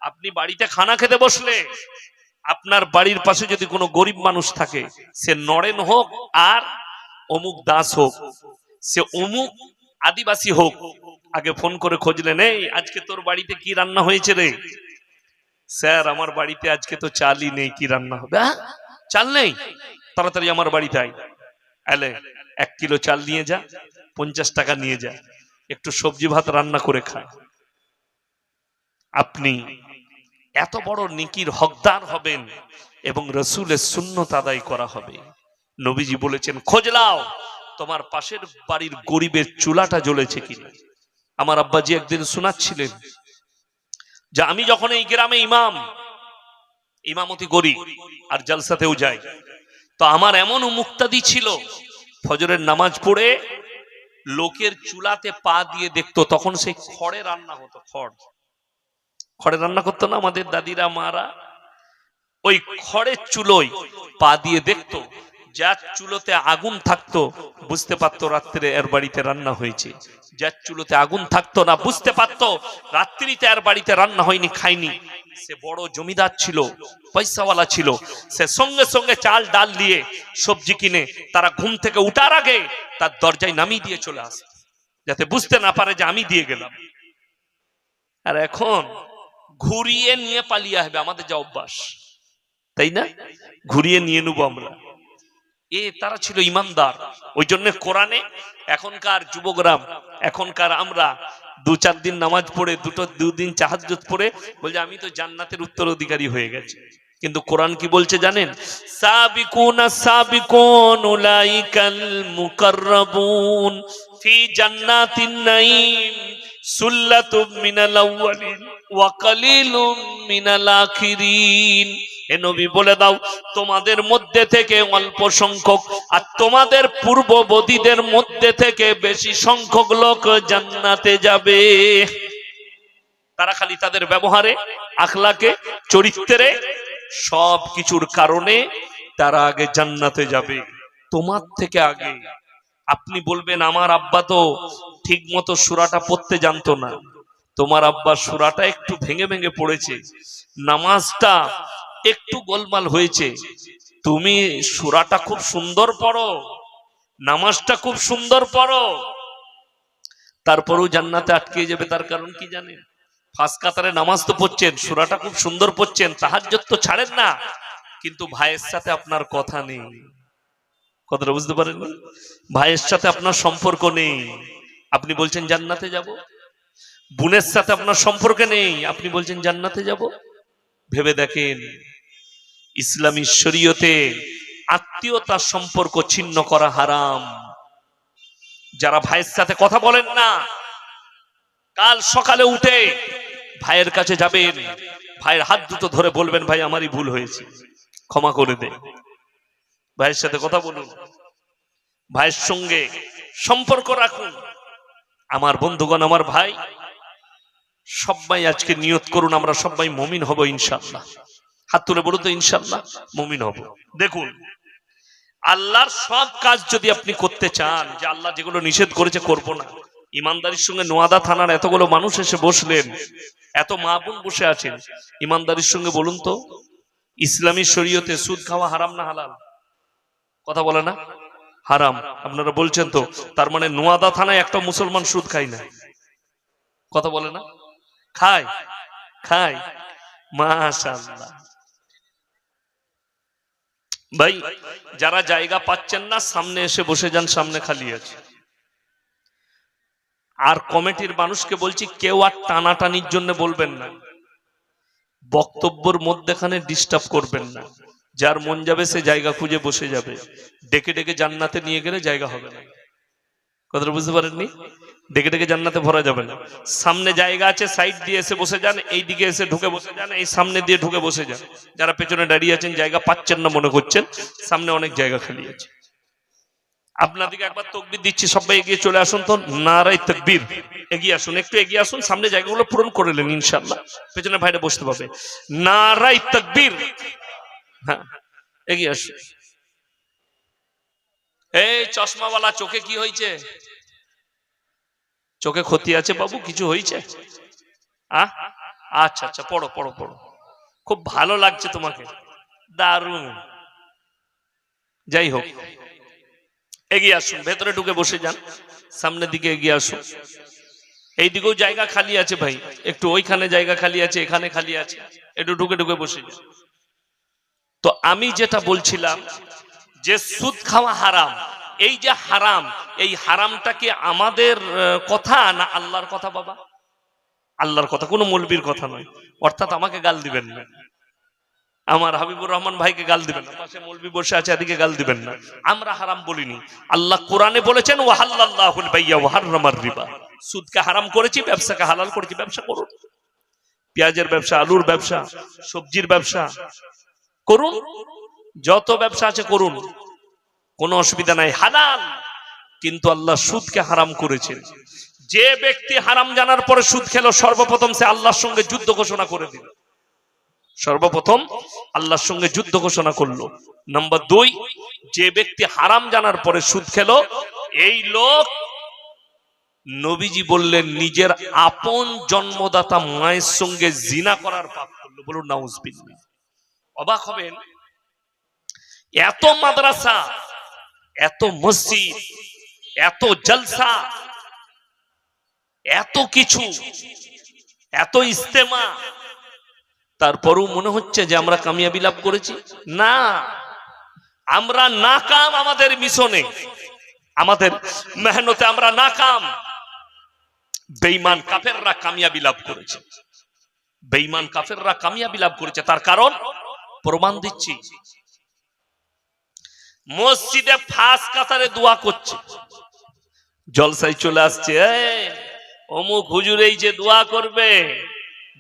আপনি বাড়িতে খানা খেতে বসলে আপনার বাড়ির পাশে যদি কোনো গরিব মানুষ থাকে, সে নরেন হোক আর অমুক দাস হোক, সে অমুক আদিবাসী হোক, আগে ফোন করে খোঁজলেন, এই আজকে তোর বাড়িতে কি রান্না হয়েছে রে? স্যার আমার বাড়িতে আজকে তো চালই নেই, কি রান্না হবে? চাল নেই, তাড়াতাড়ি আমার বাড়িতে আয়, এলে 1 কিলো চাল নিয়ে যা, 50 টাকা নিয়ে যা, একটু সবজি ভাত রান্না করে খা। আপনি এত বড় নেকির হকদার হবেন এবং রাসূলের সুন্নাত আদায় করা হবে। নবীজি বলেছেন, খোঁজ লাও তোমার পাশের বাড়ির গরিবের চুলাটা জ্বলেছে কিনা। আমার আব্বাজি একদিন শোনাচ্ছিলেন যে আমি যখন এই গ্রামে ইমামতি করি আর জালসাতেও যাই, তো আমার এমন মুক্তাদি ছিল, ফজরের নামাজ পড়ে লোকের চুলাতে পা দিয়ে দেখতো, তখন সেই খড়ে রান্না হতো, খড়ে রান্না করতো না আমাদের দাদিরা মারা, ওই খড়ের চুলোয় পা দিয়ে দেখতো, যার চুলোতে আগুন থাকতো বুঝতে পারতো রাত্রে এর বাড়িতে রান্না হয়েছে, যার চুলোতে আগুন থাকতো না বুঝতে পারতো রাত্রিতে এর বাড়িতে রান্না হয়নি, খায়নি। সে বড় জমিদার ছিল, পয়সাওয়ালা ছিল, সে সঙ্গে সঙ্গে চাল ডাল দিয়ে সবজি কিনে তারা ঘুম থেকে উঠার আগে তার দরজায় নামিয়ে দিয়ে চলে আসে, যাতে বুঝতে না পারে যে আমি দিয়ে গেলাম। আর এখন ঘুরিয়ে নিয়ে পালিয়ে আসবে, আমাদের যা অভ্যাস, তাই না? ঘুরিয়ে নিয়ে নেবো আমরা। তারা ছিল ইমানদার। ওই জন্য কোরআনে এখনকার যুবকরা, এখনকার আমরা 2-4 দিন নামাজ পড়ে, 2 দিন তাহাজ্জুদ পড়ে বলছে আমি তো জান্নাতের উত্তরাধিকারী হয়ে গেছি। কিন্তু কোরআন কি বলছে জানেন? সাবিকুনা সাবিকুন উলাইকাল মুকাররাবুন ফি জান্নাতিন নাঈম সুল্লাতুম মিনাল আউয়ালিন ওয়া কালিলুম মিনাল আখিরিন। হে নবী বলে দাও, তোমাদের মধ্যে থেকে অল্প সংখ্যক আর তোমাদের পূর্ববর্তীদের মধ্যে থেকে বেশি সংখ্যক লোক জান্নাতে যাবে। তারা খালি তাদের ব্যবহারে, আখলাকে, চরিত্রে, সব কিছুর কারণে তারা আগে জান্নাতে যাবে, তোমার থেকে আগে। আপনি বলবেন আমার আব্বা তো ঠিক মতো সূরাটা পড়তে জানতো না। তোমার আব্বা সূরাটা একটু ভেঙে ভেঙে পড়েছে, নামাজটা একটু গোলমাল হয়েছে, তুমি সূরাটা খুব সুন্দর পড়ো, নামাজটা খুব সুন্দর পড়ো, তারপরেও জান্নাতে আটকে যাবে। তার কারণ কি জানেন? ফাঁস কাতারে নামাজ তো পড়ছেন, সূরাটা খুব সুন্দর পড়ছেন, তাহাজ্জুদ তো ছাড়েন না, কিন্তু ভাইয়ের সাথে আপনার কথা নেই। কথাটা বুঝতে পারেন? ভাইয়ের সাথে আপনার সম্পর্ক নেই, আপনি বলছেন জান্নাতে যাব। বোনের সাথে আপনার সম্পর্ক নেই, আপনি বলছেন জান্নাতে যাব। ভেবে দেখেন, ইসলামী শরীয়তে আত্মীয়তার সম্পর্ক ছিন্ন করা হারাম। যারা ভাইয়ের সাথে কথা বলেন না, কাল সকালে উঠে ভাইয়ের কাছে যাবেন, ভাইয়ের হাত দুটো ধরে বলবেন ভাই আমারই ভুল হয়েছে, ক্ষমা করে দে। ভাইয়ের সাথে কথা বলুন, ভাইয়ের সঙ্গে সম্পর্ক রাখুন। আমার বন্ধুগণ, আমার ভাই, সবাই আজকে নিয়ত করুন আমরা সবাই মুমিন হব ইনশাআল্লাহ। হাত তুলে বলুন তো ইনশাআল্লাহ মুমিন হব। দেখুন, আল্লাহর সব কাজ যদি আপনি করতে চান, যে আল্লাহ যেগুলো নিষেধ করেছে করব না, ইমানদারির সঙ্গে নোয়াদা থানার এতগুলো মানুষ এসে বসলেন, এত মা বোন বসে আছেন, ইমানদারির সঙ্গে বলুন তো ইসলামী শরীয়তে সুদ খাওয়া হারাম না হালাল? কথা বলে না? হারাম। আপনারা বলছেন তো, তার মানে নোয়াদা থানায় একটা মুসলমান সুদ খায় না। কথা বলে না? খায়, খায়। মাশাআল্লাহ। ভাই, যারা জায়গা পাচ্ছেন না সামনে এসে বসে যান, সামনে খালি আছে। আর কমিটির মানুষকে বলছি, কেউ আর টানাটানির জন্য বলবেন না, বক্তব্যের মধ্যেখানে ডিস্টার্ব করবেন না। যার মন যাবে সে জায়গা খুঁজে বসে যাবে, ডেকে ডেকে জান্নাতে নিয়ে গেলে জায়গা হবে না। কথাটা বুঝতে পারেননি? ডেকে ডেকে জান্নাতে ভরা যাবে না। সামনে জায়গা আছে, সাইড দিয়ে এসে বসে যান, এই দিকে এসে ঢুকে বসে যান, এই সামনে দিয়ে ঢুকে বসে যান। যারা পেছনে দাঁড়িয়ে আছেন জায়গা পাচ্ছেন না মনে করছেন, সামনে অনেক জায়গা খালি আছে। আপনাদেরকে একবার তাকবীর দিচ্ছি, সবাই এগিয়ে চলে আসুন তো। নারায়ে তাকবীর। এগিয়ে আসুন, একটু এগিয়ে আসুন, সামনে জায়গাগুলো পূরণ করে নেন ইনশাআল্লাহ, পেছনে ভাইরা বসতে পাবে। নারায়ে তাকবীর। হ্যাঁ, এগিয়ে আসুন। এই চশমাওয়ালা, চোখে কি হয়েছে? চোখে ক্ষতি আছে বাবু, কিছু হয়েছে? আচ্ছা আচ্ছা, পড়ো পড়ো পড়ো, খুব ভালো লাগছে তোমাকে, দারুণ। যাই হোক, এগিয়ে আসুন, ভেতরে ঢুকে বসে যান, সামনের দিকে এগিয়ে আসুন। এইদিকেও জায়গা খালি আছে ভাই, একটু ওইখানে জায়গা খালি আছে, এখানে খালি আছে, একটু ঢুকে ঢুকে বসে যান। তো আমি যেটা বলছিলাম যে সুদ খাওয়া হারাম, এই যে হারাম, এই হারামটা কি আমাদের কথা না আল্লাহর কথা? বাবা, আল্লাহর কথা, কোনো মৌলবীর কথা নয়। অর্থাৎ আমাকে গাল দিবেন না, আমার হাবিবুর রহমান ভাইকে গাল দিবেন না, পাশে মৌলবী বসে আছে এদিকে গাল দিবেন না। আমরা হারাম বলিনি, আল্লাহ কোরআনে বলেছেন ওয়াহাল্লাল্লাহুল বাইয়া ওয়া হাররামার রিবা, সুদকে হারাম করেছি, ব্যবসাকে হালাল করেছি। ব্যবসা করুন, পেঁয়াজের ব্যবসা, আলুর ব্যবসা, সবজির ব্যবসা করুন, যত ব্যবসা আছে করুন, কোনো অসুবিধা নাই, হালাল। কিন্তু আল্লাহ সুদকে হারাম করেছেন। যে ব্যক্তি হারাম জানার পরে সুদ খেলো, সর্বপ্রথম সে আল্লাহর সঙ্গে যুদ্ধ ঘোষণা করে দিল, সর্বপ্রথম আল্লাহর সঙ্গে যুদ্ধ ঘোষণা করলো। নাম্বার 2, যে ব্যক্তি হারাম জানার পরে সুদ খেলো, এই লোক, নবীজি বললেন, নিজের আপন জন্মদাতা মায়ের সঙ্গে জিনা করার পাপ করলো। বলুন নাউজুবিল্লাহ। অবাক হবেন, এত মাদ্রাসা, এত মসজিদ, এত জলসা, এত কিছু, এত ইস্তেমা, তারপরেও মনে হচ্ছে যে আমরা কামিয়াবি লাভ করেছি। না, আমরা নাকাম, আমাদের মিশনে, আমাদের মেহনতে আমরা নাকাম। বেঈমান কাফেররা কামিয়াবি লাভ করেছে, বেঈমান কাফেররা কামিয়াবি লাভ করেছে। তার কারণ প্রমাণ দিচ্ছি, মসজিদে ফাঁস কাতারে দোয়া করছে, জলসায় চলে আসছে, অমুক হুজুর এই যে দোয়া করবে,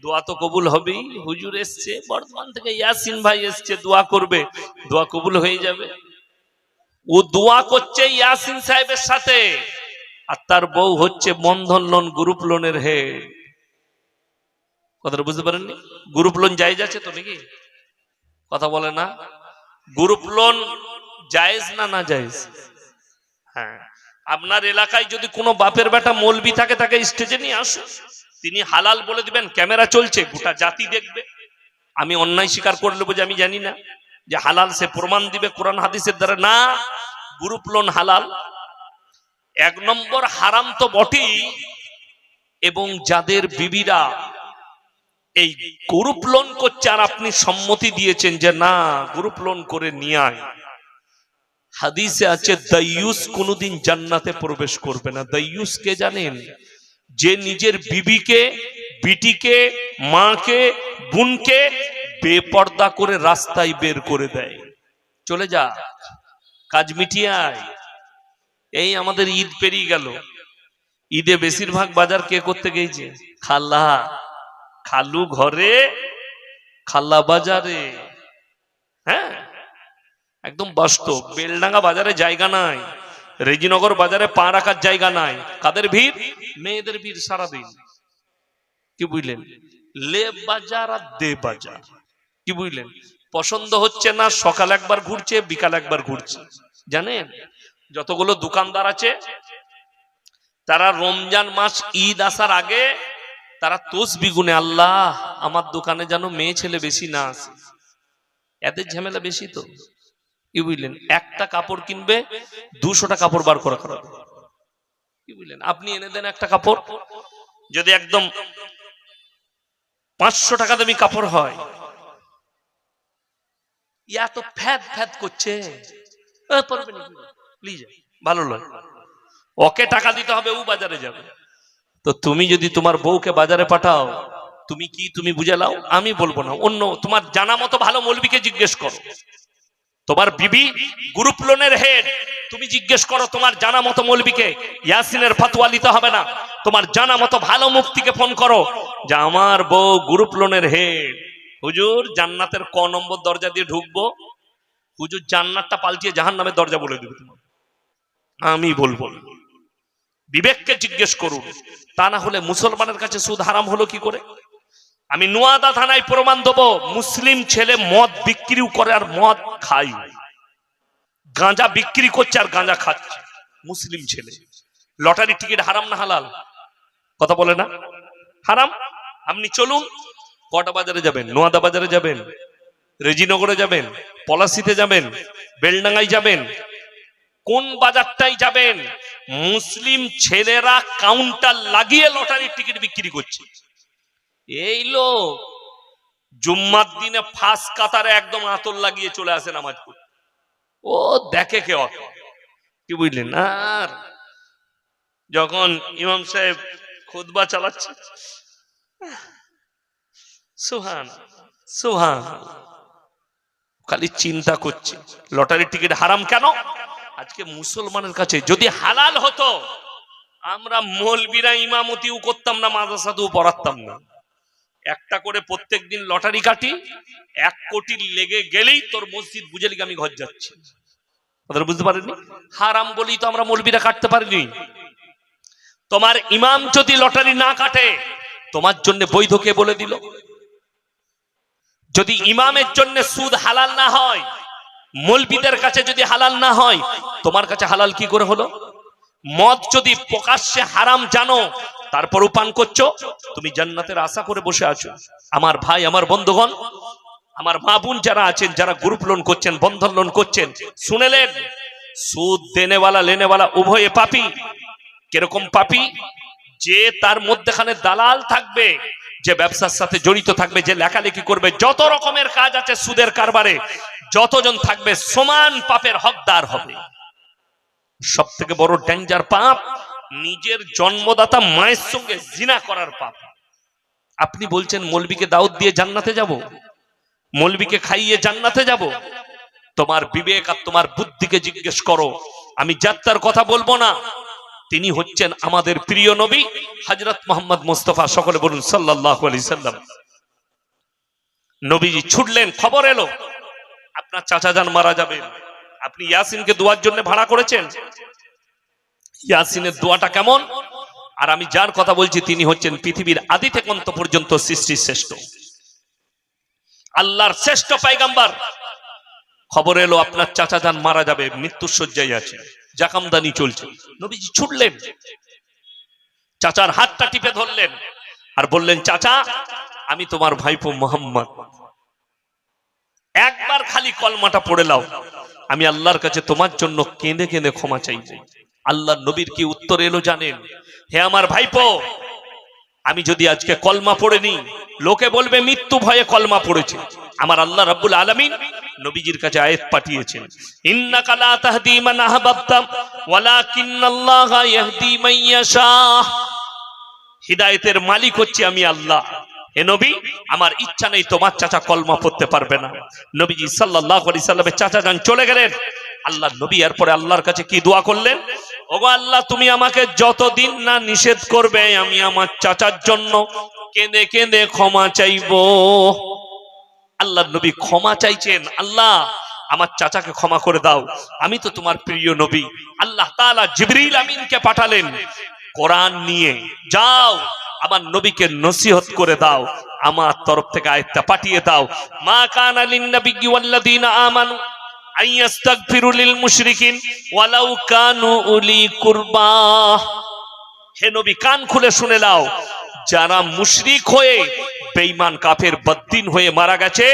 দোয়া তো কবুল হবেই, হুজুর এসছে বর্ধমান থেকে, ইয়াসিন ভাই এসছে, দোয়া করবে, দোয়া কবুল হয়ে যাবে। ও দোয়া করছে ইয়াসিন সাহেবের সাথে, আর তার বউ হচ্ছে বন্ধন লোন, গ্রুপ লোনের হেড। কথাটা বুঝতে পারেননি? গ্রুপ লোন জায়েজ আছে তো নাকি? কথা বলে না, গ্রুপ লোন জায়েজ না না জায়েজ? হ্যাঁ, আপনার এলাকায় যদি কোনো বাপের বেটা মৌলবি থাকে, তাকে স্টেজে নিয়ে আসুন, তিনি হালাল বলে দিবেন, ক্যামেরা চলছে, গোটা জাতি দেখবে। আমি অন্যায় স্বীকার করে নেবো যে আমি জানি না, যে হালাল সে প্রমাণ দিবে কোরআন হাদিসের দ্বারা। না, গ্রুপ লোন হালাল। 1 নম্বর হারাম তো বটেই, এবং যাদের বিবিরা এই গ্রুপ লোন করছে আর আপনি সম্মতি দিয়েছেন যে না গ্রুপ লোন করে নিয়ে আয়, হাদিসে আছে দাইয়ুস কোনদিন জান্নাতে প্রবেশ করবে না। দাইয়ুস কে জানেন? যে নিজের বিবিকে, বিটিকে, মাকে, বোনকে বেপর্দা করে রাস্তায় বের করে দেয়, চলে যা, কাজ মিটিয়ে আয়। এই আমাদের ঈদ পেরিয়ে গেল, ঈদে বেশিরভাগ বাজার কে করতে গেছে? খালা, খালু ঘরে, খালা বাজারে। হ্যাঁ, একদম বাস্তব। বেলডাঙ্গা বাজারে জায়গা নাই, রেজিনগর বাজারে পা রাখার জায়গা নাই। কাদের ভিড়? মেয়েদের ভিড় সারাদিন। কি বুঝলেন? লে বাজার আর দে বাজার। কি বুঝলেন? পছন্দ হচ্ছে না, সকাল একবার ঘুরছে, বিকাল একবার ঘুরছে। জানেন, যতগুলো দোকানদার আছে, তারা রমজান মাস ঈদ আসার আগে তারা তসবিহ গুনে, আল্লাহ আমার দোকানে যেন মেয়ে ছেলে বেশি না আসে। এদের ঝামেলা বেশি তো। কি বুঝলেন? একটা কাপড় কিনবে, 200টা কাপড় বার করা করাবে। কি বুঝলেন? আপনি এনে দেন একটা কাপড়, যদি একদম 500 টাকা দামি কাপড় হয়, ইয়া তো ফ্যাদ ফ্যাদ করছে, ভালো নয়, ওকে টাকা দিতে হবে, ও বাজারে যাবে। তো তুমি যদি তোমার বউকে বাজারে পাঠাও, তুমি কি তুমি বুঝে লাও? আমি বলবো না, অন্য তোমার জানা মতো ভালো মৌলবীকে জিজ্ঞেস করো। তোমার বিবি গ্রুপ লোনের হেড, তুমি জিজ্ঞেস করো তোমার জানা মতো মৌলবীকে। ইয়াসিনের ফতোয়া নিতে হবে না, তোমার জানা মতো ভালো মুফতিকে ফোন করো যে আমার বউ গ্রুপ লোনের হেড, হুজুর জান্নাতের ক নম্বর দরজা দিয়ে ঢুকবো? হুজুর জান্নাতটা পাল্টিয়ে জাহান্নামের দরজা বলে দেবে তোমার। আমি বলবো না। বিবেককে জিজ্ঞেস করুন, তা না হলে মুসলমানের কাছে সুদ হারাম হলো কি করে? আমি নোয়াদা থানায় প্রমাণ দেবো, মুসলিম ছেলে মদ বিক্রিও করে আর মদ খাই, গাঁজা বিক্রি করছে আর গাঁজা খাচ্ছে মুসলিম ছেলে। লটারি টিকিট হারাম না হালাল? কথা বলে না হারাম। আপনি চলুন, কটা বাজারে যাবেন? নোয়াদা বাজারে যাবেন, রেজিনগরে যাবেন, পলাশিতে যাবেন, বেলডাঙ্গায় যাবেন, কোন বাজারটাই যাবেন, মুসলিম ছেলেরা কাউন্টার লাগিয়ে লটারির টিকিট বিক্রি করছে। এই লোক জুম্মার দিনে ফাঁস কাতারে একদম আতর লাগিয়ে চলে আসে নামাজ পড়তে। ও দেখে কে কি বুঝলেন? আর যখন ইমাম সাহেব খুতবা চালাচ্ছে, সুবহান সুবহান, খালি চিন্তা করছে লটারির টিকিট হারাম কেন। আজকে মুসলমানের কাছে যদি হালাল হতো, আমরা মৌলবীরা ইমামতিও করতাম না, মাদ্রাসাতেও পড়াতাম না। একটা করে প্রত্যেক দিন লটারি কাটি, 1 কোটি লেগে গেলেই তোর মসজিদ বুঝে লিখে আমি ঘর যাচ্ছি। আপনারা বুঝতে পারেননি? হারাম বলি তো আমরা মৌলবীরা কাটতে পারিনি। তোমার ইমাম যদি লটারি না কাটে, তোমার জন্য বৈধ কে বলে দিল? যদি ইমামের জন্য সুদ হালাল না হয়, মৌলবীদের কাছে যদি হালাল না হয়, তোমার কাছে হালাল কি করে হলো? মদ যদি প্রকাশ্যে হারাম জানো, তারপরও পান করছো, তুমি জান্নাতের আশা করে বসে আছো। আমার ভাই, আমার বন্ধুগণ, আমার মা বোন যারা আছেন, যারা গ্রুপ লোন করছেন, বন্ধন লোন করছেন, শুনেলেন, সুদ দেনেওয়ালা লেনেওয়ালা উভয়ে পাপী। কিরকম পাপী? যে তার মধ্যখানে দালাল থাকবে, যে ব্যবসার সাথে জড়িত থাকবে, যে লেখালেখি করবে, যত রকমের কাজ আছে সুদের কারবারে, যতজন থাকবে সমান পাপের হকদার হবে। সব থেকে বড় ডেঞ্জার পাপ নিজের জন্মদাতা মায়ের সঙ্গে জিনা করার পাপ। আপনি বলছেন মৌলবীকে দাওয়াত দিয়ে জান্নাতে যাব, মৌলবীকে খাইয়ে জান্নাতে যাব? তোমার বিবেক আর তোমার বুদ্ধিকে জিজ্ঞেস করো। আমি যাত্রার কথা বলবো না, তিনি হচ্ছেন আমাদের প্রিয় নবী হযরত মুহাম্মদ মুস্তাফা, সকলে বলুন সাল্লাল্লাহু আলাইহি সাল্লাম। নবীজি ছুটলেন, খবর এলো আপনার চাচা যান মারা যাবে। আপনি ইয়াসিনকে দোয়ার জন্য ভাড়া করেছেন, ইয়াসিনের দোয়াটা কেমন? আর আমি যার কথা বলছি তিনি হচ্ছেন পৃথিবীর আদি থেকে অন্ত পর্যন্ত সৃষ্টির শ্রেষ্ঠ, আল্লাহর শ্রেষ্ঠ পয়গম্বর। খবর এলো আপনার চাচা যান মারা যাবে, মৃত্যুর শয্যায় আছে, জাকামদানি চলছে। নবীজি ছুটলেন, চাচার হাতটা টিপে ধরলেন আর বললেন, চাচা আমি তোমার ভাইপো মুহাম্মদ, একবার খালি কলমাটা পড়ে নাও, আমি আল্লাহর কাছে তোমার জন্য কেঁদে কেঁদে ক্ষমা চাইব। আল্লাহ নবীর কি উত্তর এলো জানেন? হে আমার ভাইপো, আমি যদি আজকে কলমা পড়ে নি, লোকে বলবে মৃত্যু ভয়ে কলমা পড়েছে। আমার আল্লাহ রাব্বুল আলামিন নবীজির কাছে আয়াত পাঠিয়েছেন, ইন্নাকা লা তাহদি মান আহবাবতা ওয়ালাকিন্নাল্লাহা ইয়াহদি মান ইয়াশা। হিদায়াতের মালিক হচ্ছে আমি আল্লাহ। হে নবী, আমার ইচ্ছা নেই তোমার চাচা কলমা পড়তে পারবে না। নবীজি সাল্লাল্লাহু আলাইহি সাল্লামের চাচা যান চলে গেলেন। আল্লাহ নবী এরপরে আল্লাহর কাছে কি দোয়া করলেন? ওগো আল্লাহ, তুমি আমাকে যতদিন না নিষেধ করবে, আমি আমার চাচার জন্য কেঁদে কেঁদে ক্ষমা চাইবো। আল্লাহ নবী ক্ষমা চাইছেন, আল্লাহ আমার চাচাকে ক্ষমা করে দাও, আমি তো তোমার প্রিয় নবী। আল্লাহ তাআলা জিবরিল আমিনকে পাঠালেন, কোরআন নিয়ে যাও আমার নবীকে নসিহত করে দাও, আমার তরফ থেকে আয়াতটা পাঠিয়ে দাও, মা কানা লিন নাবিয়্যি ওয়াল্লাযীনা আমানু আইয়াস্তাগফিরু লিল মুশরিকিন ওয়ালাউ কানু উলি কুরবা। হে নবী, কান খুলে শুনে নাও, যারা মুশরিক হয়ে বেঈমান কাফের বদ্দিন হয়ে মারা গেছে,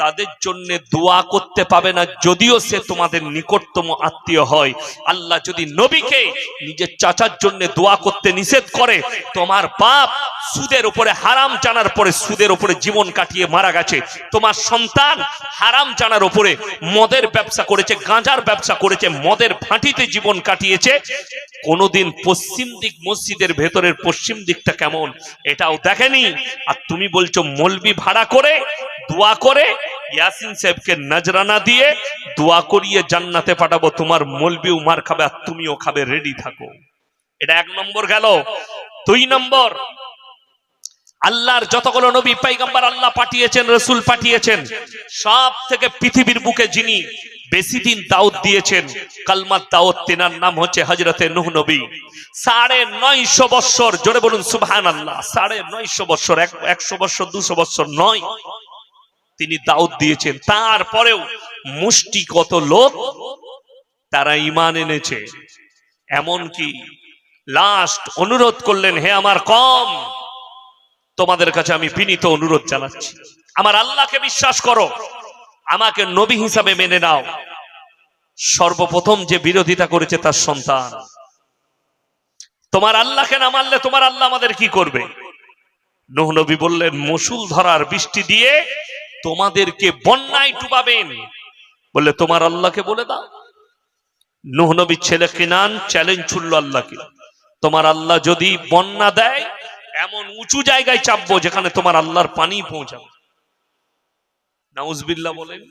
তাদের জন্য দোয়া করতে পাবে না, যদিও সে তোমাদের নিকটতম আত্মীয় হয়। আল্লাহ যদি নবীকে নিজের চাচার জন্য দোয়া করতে নিষেধ করে, তোমার বাপ সুদের উপরে হারাম জানার পরে সুদের উপরে জীবন কাটিয়ে মারা গেছে, তোমার সন্তান হারাম জানার উপরে মদের ব্যবসা করেছে, গাঁজার ব্যবসা করেছে, মদের ভাটিতে জীবন কাটিয়েছে, কোনদিন পশ্চিম দিক মসজিদের ভেতরের পশ্চিম দিকটা কেমন এটাও দেখেনি, আর তুমি বলছো মৌলবি ভাড়া করে দোয়া করে ইয়াসিন সাহেবকে নজরানা দিয়ে দোয়া করিয়ে জান্নাতে পাঠাবো। তোমার মৌলবিও মার খাবে আর তুমিও খাবে, রেডি থাকো। এটা 1 নম্বর গেল। 2 নম্বর, আল্লাহর যতগুলো নবী পয়গম্বর আল্লাহ পাঠিয়েছেন, রাসূল পাঠিয়েছেন, সব থেকে পৃথিবীর বুকে যিনি বেশি দিন দাওয়াত দিয়েছেন, কালমাত দাওয়াত, তেনার নাম হচ্ছে হযরতে নূহ নবী। ৯৫০ বছর, জোরে বলুন সুবহানাল্লাহ। ৯৫০ বছর, ১০০ বছর ২০০ বছর নয়, তিনি দাওয়াত দিয়েছেন। তারপরেও মুষ্টি কত লোক তারা ঈমান এনেছে। এমনকি লাস্ট অনুরোধ করলেন, হে আমার কওম, তোমাদের কাছে আমি বিনীত অনুরোধ জানাচ্ছি, আমার আল্লাহকে বিশ্বাস করো, আমাকে নবী হিসাবে মেনে নাও। সর্বপ্রথম যে বিরোধিতা করেছে তার সন্তান। তোমার আল্লাহকে না মানলে তোমার আল্লাহ আমাদের কি করবে? নূহ নবী বললেন, মুষল ধারার বৃষ্টি দিয়ে তোমাদেরকে বন্যায় ডুবাবেন। বললে তোমার আল্লাহকে বলে দাও। নূহ নবীর ছেলে কিনান চ্যালেঞ্জ ছুড়ল আল্লাহকে, তোমার আল্লাহ যদি বন্যা দেয়, এমন উঁচু জায়গায় চাপবো যেখানে তোমার আল্লাহর পানি পৌঁছাবে। নাউজুবিল্লাহ বলেন,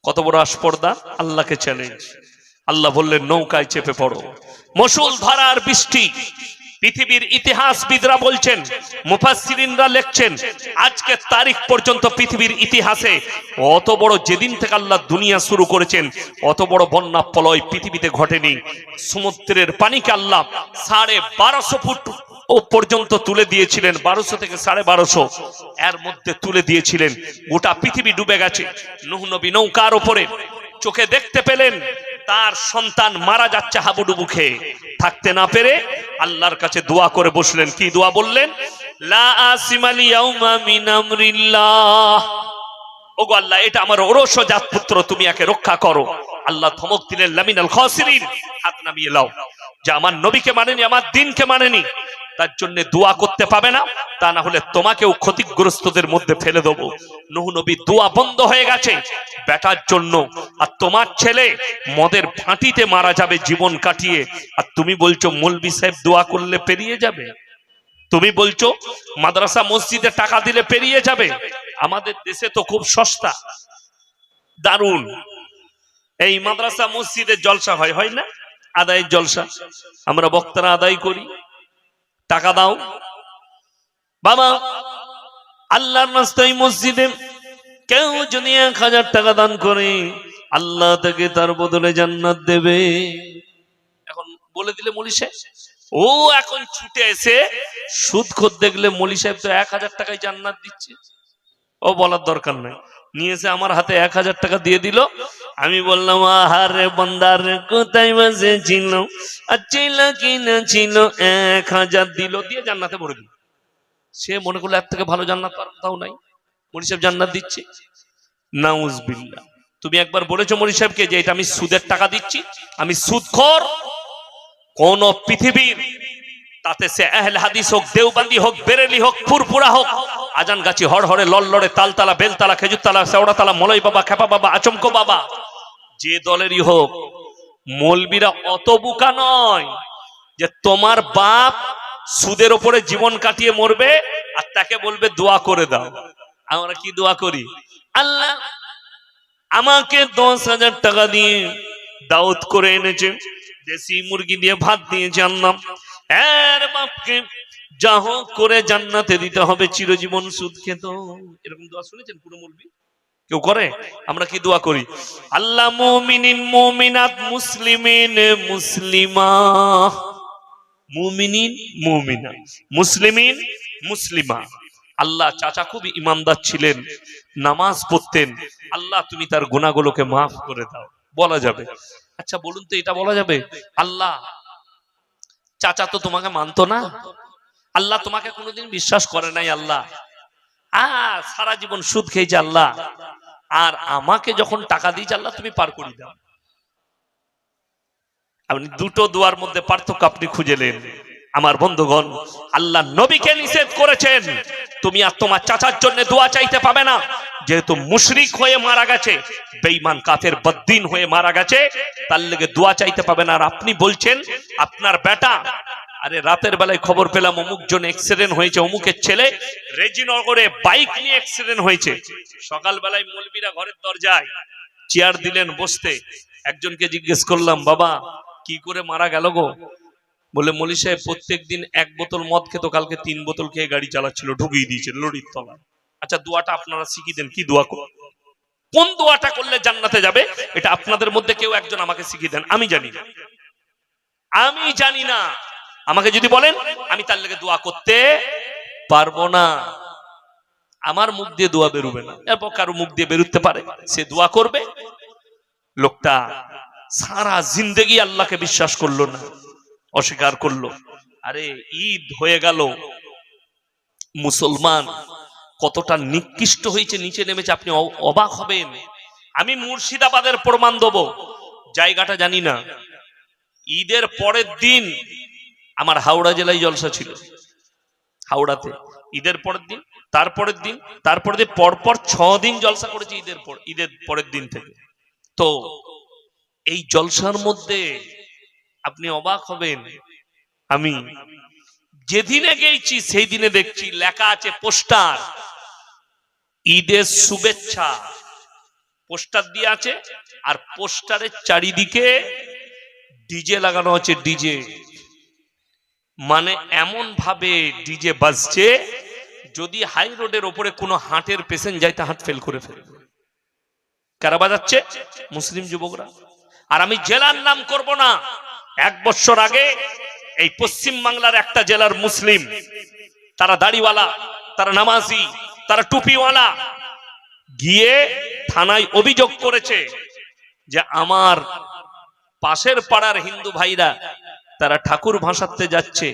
কত বড় আস্পর্ধা, আল্লাহকে চ্যালেঞ্জ। আল্লাহ বললেন, নৌকায় চেপে পড়ো। মুষল ধারার বৃষ্টি। পৃথিবীর ইতিহাসবিদরা বলছেন, মুফাসসিরিনরা লিখছেন, আজকের তারিখ পর্যন্ত পৃথিবীর ইতিহাসে অত বড়, যেদিন থেকে আল্লাহ দুনিয়া শুরু করেছেন, অত বড় বন্যা প্রলয় পৃথিবীতে ঘটেনি। সমুদ্রের পানিকে আল্লাহ ১২৫০ ফুট ও পর্যন্ত তুলে দিয়েছিলেন, ১২০০ থেকে ১২৫০ এর মধ্যে তুলে দিয়েছিলেন। গোটা পৃথিবী ডুবে গেছে। নূহ নবী নৌকার উপরে চোখে দেখতে পেলেন তার সন্তান মারা যাচ্ছে হাবুডুবু খেয়ে। থাকতে না পেরে আল্লাহর কাছে দোয়া করে বসলেন। কি দোয়া বললেন? লা আসিমাল ইয়াউমা মিন আমরিল্লাহ। ওগো আল্লাহ, এটা আমার ওরস জাত পুত্র, তুমি একে রক্ষা করো। আল্লাহ ধমক দিলেন, লামিনাল খাসিরিন, হাত নামিয়ে লাও। যে আমার নবীকে মানেনি, আমার দ্বীনকে মানেনি, তার জন্য দোয়া করতে পাবে না, তা না হলে তোমাকেও ক্ষতিগ্রস্তদের মধ্যে ফেলে দেবো। নূহ নবীর দোয়া বন্ধ হয়ে গেছে বেটার জন্য। আর তোমার ছেলে মদের ফাঁটিতে মারা যাবে জীবন কাটিয়ে, আর তুমি বলছো মৌলভী সাহেব দোয়া করলে পেরিয়ে যাবে। তুমি বলছো মাদ্রাসা মসজিদে টাকা দিলে পেরিয়ে যাবে। আমাদের দেশে তো খুব সস্তা, দারুণ। এই মাদ্রাসা মসজিদে জলসা হয় না? আদায়ের জলসা, আমরা বক্তারা আদায় করি, টাকা দাও বাবা। আল্লাহর রাস্তায় মসজিদে কেউ যদি ১০০০ টাকা দান করে, আল্লাহ তাকে তার বদলে জান্নাত দেবে। এখন বলে দিলে মৌলী সাহেব, ও এখন ছুটে এসে সুদখোর দেখলে মৌলী সাহেব তো ১০০০ টাকায় জান্নাত দিচ্ছে, ও বলার দরকার নাই। নিয়ে এসে আমার হাতে ১০০০ টাকা দিয়ে দিল। আমি বললাম, আহারে বান্দার, কোথায় বসেছিল, ছিল কি না ছিল, ১০০০ দিল, দিয়ে জান্নাতে ভরে দিল। সে মনে করলো এর থেকে ভালো জান্নাত আর কোথাও নাই, মৌলী সাহেব জান্নাত দিচ্ছে। নাউজুবিল্লাহ। তুমি একবার বলেছো মৌলী সাহেবকে যে এটা আমি সুদের টাকা দিচ্ছি, আমি সুদখোর? কোন পৃথিবীর, তাতে সে আহলে হাদিস হোক, দেওবন্দি হোক, বেরেলি হোক, ফুরফুরা হোক, আজান গাছি, হড়হড়ে, লললড়ে, তালতলা, বেলতলা, খেজুরতলা, শেওড়াতলা, মলয় বাবা, খেপা বাবা, আচমকো বাবা, যে দলেরই হোক, মৌলবীরা অত বোকা নয় যে তোমার বাপ সুদের উপরে জীবন কাটিয়ে মরবে আর তাকে বলবে দোয়া করে দাও। আমরা কি দোয়া করি? আল্লাহ আমাকে ১০,০০০ টাকা দিয়ে দাওয়াত করে এনেছে, দেশি মুরগি দিয়ে ভাত দিয়েছে, আল্লাহ এর বাপকে যা হোক করে জান্নাতে দিতে হবে, চিরজীবন সুদ খেত। এরকম দোয়া শুনেছেন পুরো মৌলবী? কেউ করে? আমরা কি দোয়া করি? আল্লাহ মুমিনিন মুমিনাত, মুসলিমিন মুসলিমা, মুমিনিন মুমিনা, মুসলিমিন মুসলিমা। আল্লাহ চাচা খুব ইমানদার ছিলেন, নামাজ পড়তেন, আল্লাহ তুমি তার গুনাহগুলোকে মাফ করে দাও, বলা যাবে? আচ্ছা বলুন তো, এটা বলা যাবে? আল্লাহ চাচা তো তোমাকে মানতো না, আল্লাহ তোমাকে কোনোদিন বিশ্বাস করে নাই, আল্লাহ সারা জীবন সুদ খেয়েছে, আল্লাহ আর আমাকে যখন টাকা দিয়েছে আল্লাহ তুমি পার করে দাও। আপনি দুটো দোয়ার মধ্যে পার্থক্য আপনি খুঁজেলেন। আমার বন্ধুগণ, আল্লাহ নবীকে নিষেধ করেছেন তুমি আর তোমার চাচার জন্য দোয়া চাইতে পাবে না, যেহেতু মুশরিক হয়ে মারা গেছে, বেঈমান কাফের বদ্দিন হয়ে মারা গেছে, তার লেগে দোয়া চাইতে পাবে না। আর আপনি বলছেন আপনার বেটা, আরে রাতের বেলায় খবর পেলাম অমুক জন অ্যাক্সিডেন্ট হয়েছে, অমুকের ছেলে রেজিনগরে বাইক নিয়ে অ্যাক্সিডেন্ট হয়েছে। সকালবেলায় মৌলবীরা ঘরের দরজায় চেয়ার দিলেন বসতে। একজনকে জিজ্ঞেস করলাম, বাবা কি করে মারা গেল গো? বলে মৌলী সাহেব প্রত্যেকদিন ১ বোতল মদ খেত, কালকে ৩ বোতল খেয়ে গাড়ি চালাচ্ছিল, ঢুকিয়ে দিয়েছে লরির তলায়। আচ্ছা দোয়াটা আপনারা শিখিয়ে দেন, কি দোয়া করো? কোন দোয়াটা করলে জান্নাতে যাবে এটা আপনাদের মধ্যে কেউ একজন আমাকে শিখিয়ে দেন। আমি জানি না, আমি জানি না। আমাকে যদি বলেন আমি তার লেগে দোয়া করতে পারবো না। আমার মুখ দিয়ে দোয়া বেরোবে না, এরপর কারো মুখ দিয়ে বেরোতে পারে, সে দোয়া করবে। লোকটা সারা জিন্দেগি আল্লাহকে বিশ্বাস করলো না, অস্বীকার করলো। আরে ঈদ হয়ে গেল, মুসলমান কতটা নিকৃষ্ট হয়েছে, নিচে নেমেছে, আপনি অবাক হবেন। আমি মুর্শিদাবাদের প্রমাণ দেবো, জায়গাটা জানি না। ঈদের পরের দিন আমার হাওড়া জেলায় জলসা ছিল, হাওড়াতে। ঈদের পরের দিন, তারপরের দিন, তারপরের দিন, পরপর 6 দিন জলসা করেছি ঈদের পরের দিন থেকে। তো এই জলসার মধ্যে আপনি অবাক হবেন, আমি যেদিনে গেছি সেই দিনে দেখছি লেখা আছে পোস্টার, ঈদের শুভেচ্ছা, পোস্টার দিয়ে আছে। আর পোস্টারের চারিদিকে ডিজে লাগানো আছে, ডিজে। মানে এমন ভাবে ডিজে বাজছে, যদি হাই রোডের ওপরে কোনো হাটের পেশেন্ট যায় তা হাট ফেল করে ফেলবে। কারা বাজাচ্ছে? মুসলিম যুবকরা। আর আমি জেলার নাম করব না, 1 বছর আগে এই পশ্চিম বাংলার একটা জেলার মুসলিম, তারা দাড়িওয়ালা, তারা নামাজি, তারা টুপিওয়ালা, গিয়ে থানায় অভিযোগ করেছে যে আমার পাশের পাড়ার হিন্দু ভাইরা তারা ঠাকুর ভাসাতে যাচ্ছে,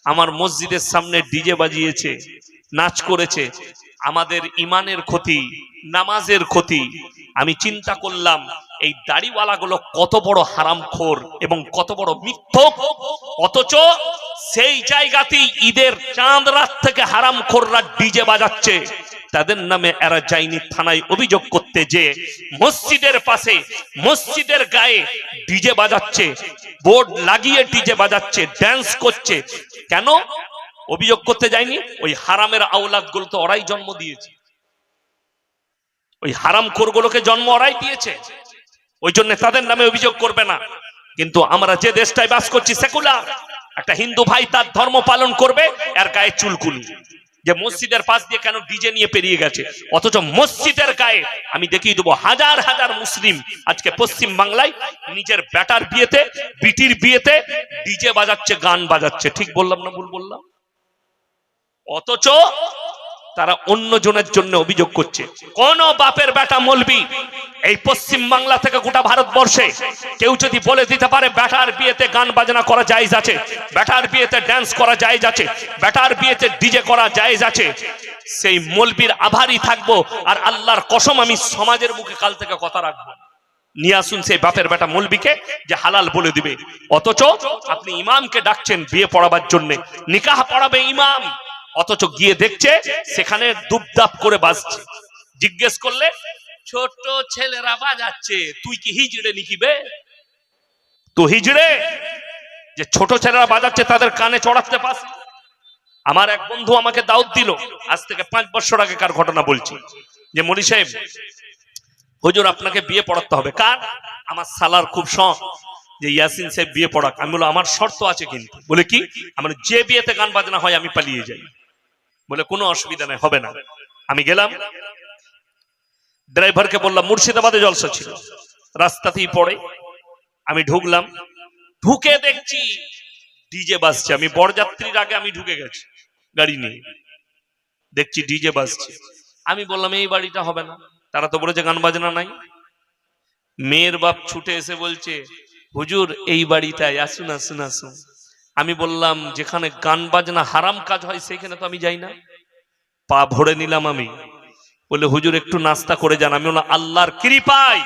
আমার মসজিদের সামনে ডিজে বাজিয়েছে, নাচ করেছে, আমাদের ইমানের ক্ষতি, নামাজের ক্ষতি। আমি চিন্তা করলাম এই দাড়িওয়ালাগুলো কত বড় হারামখোর এবং কত বড় মিথ্যক, অথচ সেই জায়গাতেই ঈদের চাঁদ রাত থেকে হারামখোররা ডিজে বাজাচ্ছে। তাদের নামে এরা যায়নি থানায় অভিযোগ করতে, যে মসজিদের পাশে, মসজিদের গায়ে ডিজে বাজাচ্ছে, বোর্ড লাগিয়ে ডিজে বাজাচ্ছে, ড্যান্স করছে। কেন অভিযোগ করতে যায়নি? ওই হারামের আওলাদ গুলো তো ওরাই জন্ম দিয়েছে, ওই হারামখোরগুলোকে জন্ম ওরাই দিয়েছে, ওই জন্য তাদের নামে অভিযোগ করবে না। কিন্তু আমরা যে দেশটায় বাস করছি সেকুলার, একটা হিন্দু ভাই তার ধর্ম পালন করবে, এর গায়ে চুলকুনি, যে মসজিদের পাশ দিয়ে কেন ডিজে নিয়ে পেরিয়ে গেছে। অথচ মসজিদের গায়ে আমি দেখিয়ে দেবো হাজার হাজার মুসলিম আজকে পশ্চিম বাংলায় নিজের বেটার বিয়েতে, বিটির বিয়েতে ডিজে বাজাচ্ছে, গান বাজাচ্ছে। ঠিক বললাম না ভুল বললাম? অথচ তারা অন্য জনের জন্য অভিযোগ করছে। কোন বাপের বেটা মৌলবি এই পশ্চিম বাংলা থেকে গোটা ভারতবর্ষে কেউ যদি বলে দিতে পারে বেটার বিয়েতে গান বাজনা করা জায়েজ আছে, বেটার বিয়েতে ড্যান্স করা জায়েজ আছে, বেটার বিয়েতে ডিজে করা জায়েজ আছে, সেই মৌলবির আভারী থাকবো। আর আল্লাহর কসম আমি সমাজের মুখে কাল থেকে কথা রাখবো, নিয়ে আসুন সেই বাপের বেটা মৌলবিকে যে হালাল বলে দিবে। অথচ আপনি ইমামকে ডাকছেন বিয়ে পড়াবার জন্য, নিকাহ পড়াবে ইমাম, অথচ গিয়ে দেখছে সেখানে দুপদাপ করে বাজছে। জিজ্ঞেস করলে ছোট ছেলেরা বাজাচ্ছে, তুই কি হিজড়ে নিকিবে? তো হিজড়ে যে ছোট ছেলেরা বাজাচ্ছে তাদের কানে চড়াতে পাস। আমার এক বন্ধু আমাকে দাওয়াত দিল, আজ থেকে 5 বছর আগেকার ঘটনা বলছি, যে মলি সাহেব হুজুর আপনাকে বিয়ে পড়াতে হবে। কার? আমার সালার খুব শখ যে ইয়াসিন সাহেব বিয়ে পড়াক। আমি বললাম আমার শর্ত আছে কিন্তু। বলে কি? আমার যে বিয়েতে গান বাজনা হয় আমি পালিয়ে যাই। বলে কোনো অসুবিধা নেই, হবে না। আমি গেলাম, ড্রাইভারকে বললাম মুর্শিদাবাদে জলসা ছিল, রাস্তাতেই পড়ে। আমি ঢুকলাম, ঢুকে দেখছি ডিজে বাজছে। আমি বরযাত্রীর আগে আমি ঢুকে গেছি গাড়ি নিয়ে, দেখছি ডিজে বাজছে। আমি বললাম এই বাড়িটা হবে না, তারা তো বলেছে গান বাজনা নাই। মেয়ের বাপ ছুটে এসে বলছে হুজুর এই বাড়িটায় আসুন আসুন আসুন। আমি বললাম যেখানে গান বাজনা হারাম কাজ হয় সেখানে তো আমি যাই না। পা ভরে নিলাম আমি। বলে হুজুর একটু নাস্তা করে যান। আমি বললাম আল্লাহর কৃপায়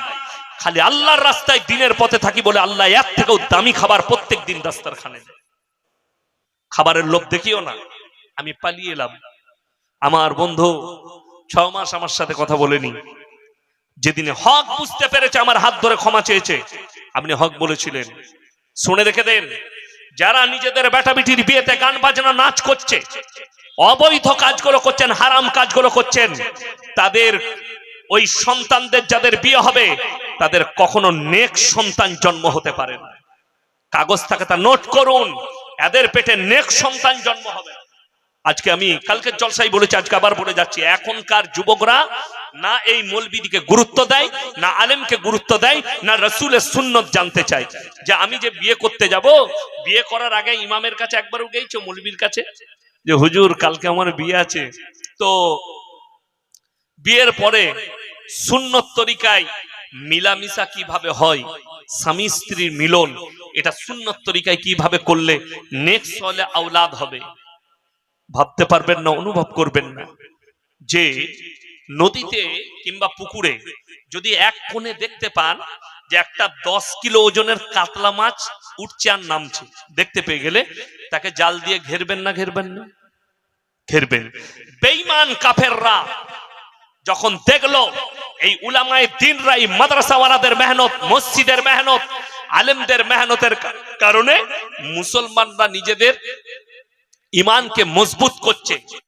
খালি আল্লাহর রাস্তায় দিনের পথে থাকি বলে আল্লাহ এর থেকেও দামি খাবার প্রত্যেক দিন দাস্তারখানে দেয়। খাবারের লোভ দেখিও না। আমি পালিয়ে এলাম। আমার বন্ধু 6 মাস আমার সাথে কথা বলেনি। যেদিনে হক বুঝতে পেরেছে আমার হাত ধরে ক্ষমা চেয়েছে। আপনি হক বলেছিলেন, শুনে রেখে দেন, যারা নিজেদের বেটা বিটির বিয়েতে গান বাজনা নাচ করছে, অবৈধ কাজগুলো করছেন, হারাম কাজগুলো করছেন, তাদের ওই সন্তানদের যাদের বিয়ে হবে তাদের কখনো নেক সন্তান জন্ম হতে পারে না। কাগজ থাকে তা নোট করুন, এদের পেটে নেক সন্তান জন্ম হবে। আজকে আমি কালকের জলসাই বলেছি, আজকে আবার বলে যাচ্ছি, এখনকার যুবকরা না এই মৌলবিদিকে গুরুত্ব দেয়, না আলেমকে গুরুত্ব দেয়, না রাসূলের সুন্নত জানতে চায়। যে আমি যে বিয়ে করতে যাব, বিয়ে করার আগে ইমামের কাছে একবারও গেছো, মৌলবীর কাছে, যে হুজুর কালকে আমার বিয়ে আছে, তো বিয়ের পরে সুন্নত তরিকায় মিলামিশা কিভাবে হয়, স্বামী স্ত্রীর মিলন, এটা সুন্নত তরিকায় কিভাবে করলে নেক্সট হলে আওলাদ হবে? ভাবতে পারবেন না, অনুভব করবেন না। যে নদীতে কিংবা পুকুরে যদি এক কোণে দেখতে পান যে একটা 10 কিলো ওজনের কাতলা মাছ উঠছে আর নামছে, দেখতে পেয়ে গেলে তাকে জাল দিয়ে ঘেরবেন না ঘেরবেন না? ঘেরবেন। বেঈমান কাফেররা যখন দেখলো এই উলামায়ে দ্বীনরা, এই মাদ্রাসাওয়ালাদের মেহনত, মসজিদের মেহনত, আলেমদের মেহনতের কারণে মুসলমানরা নিজেদের ঈমানকে মজবুত করছে,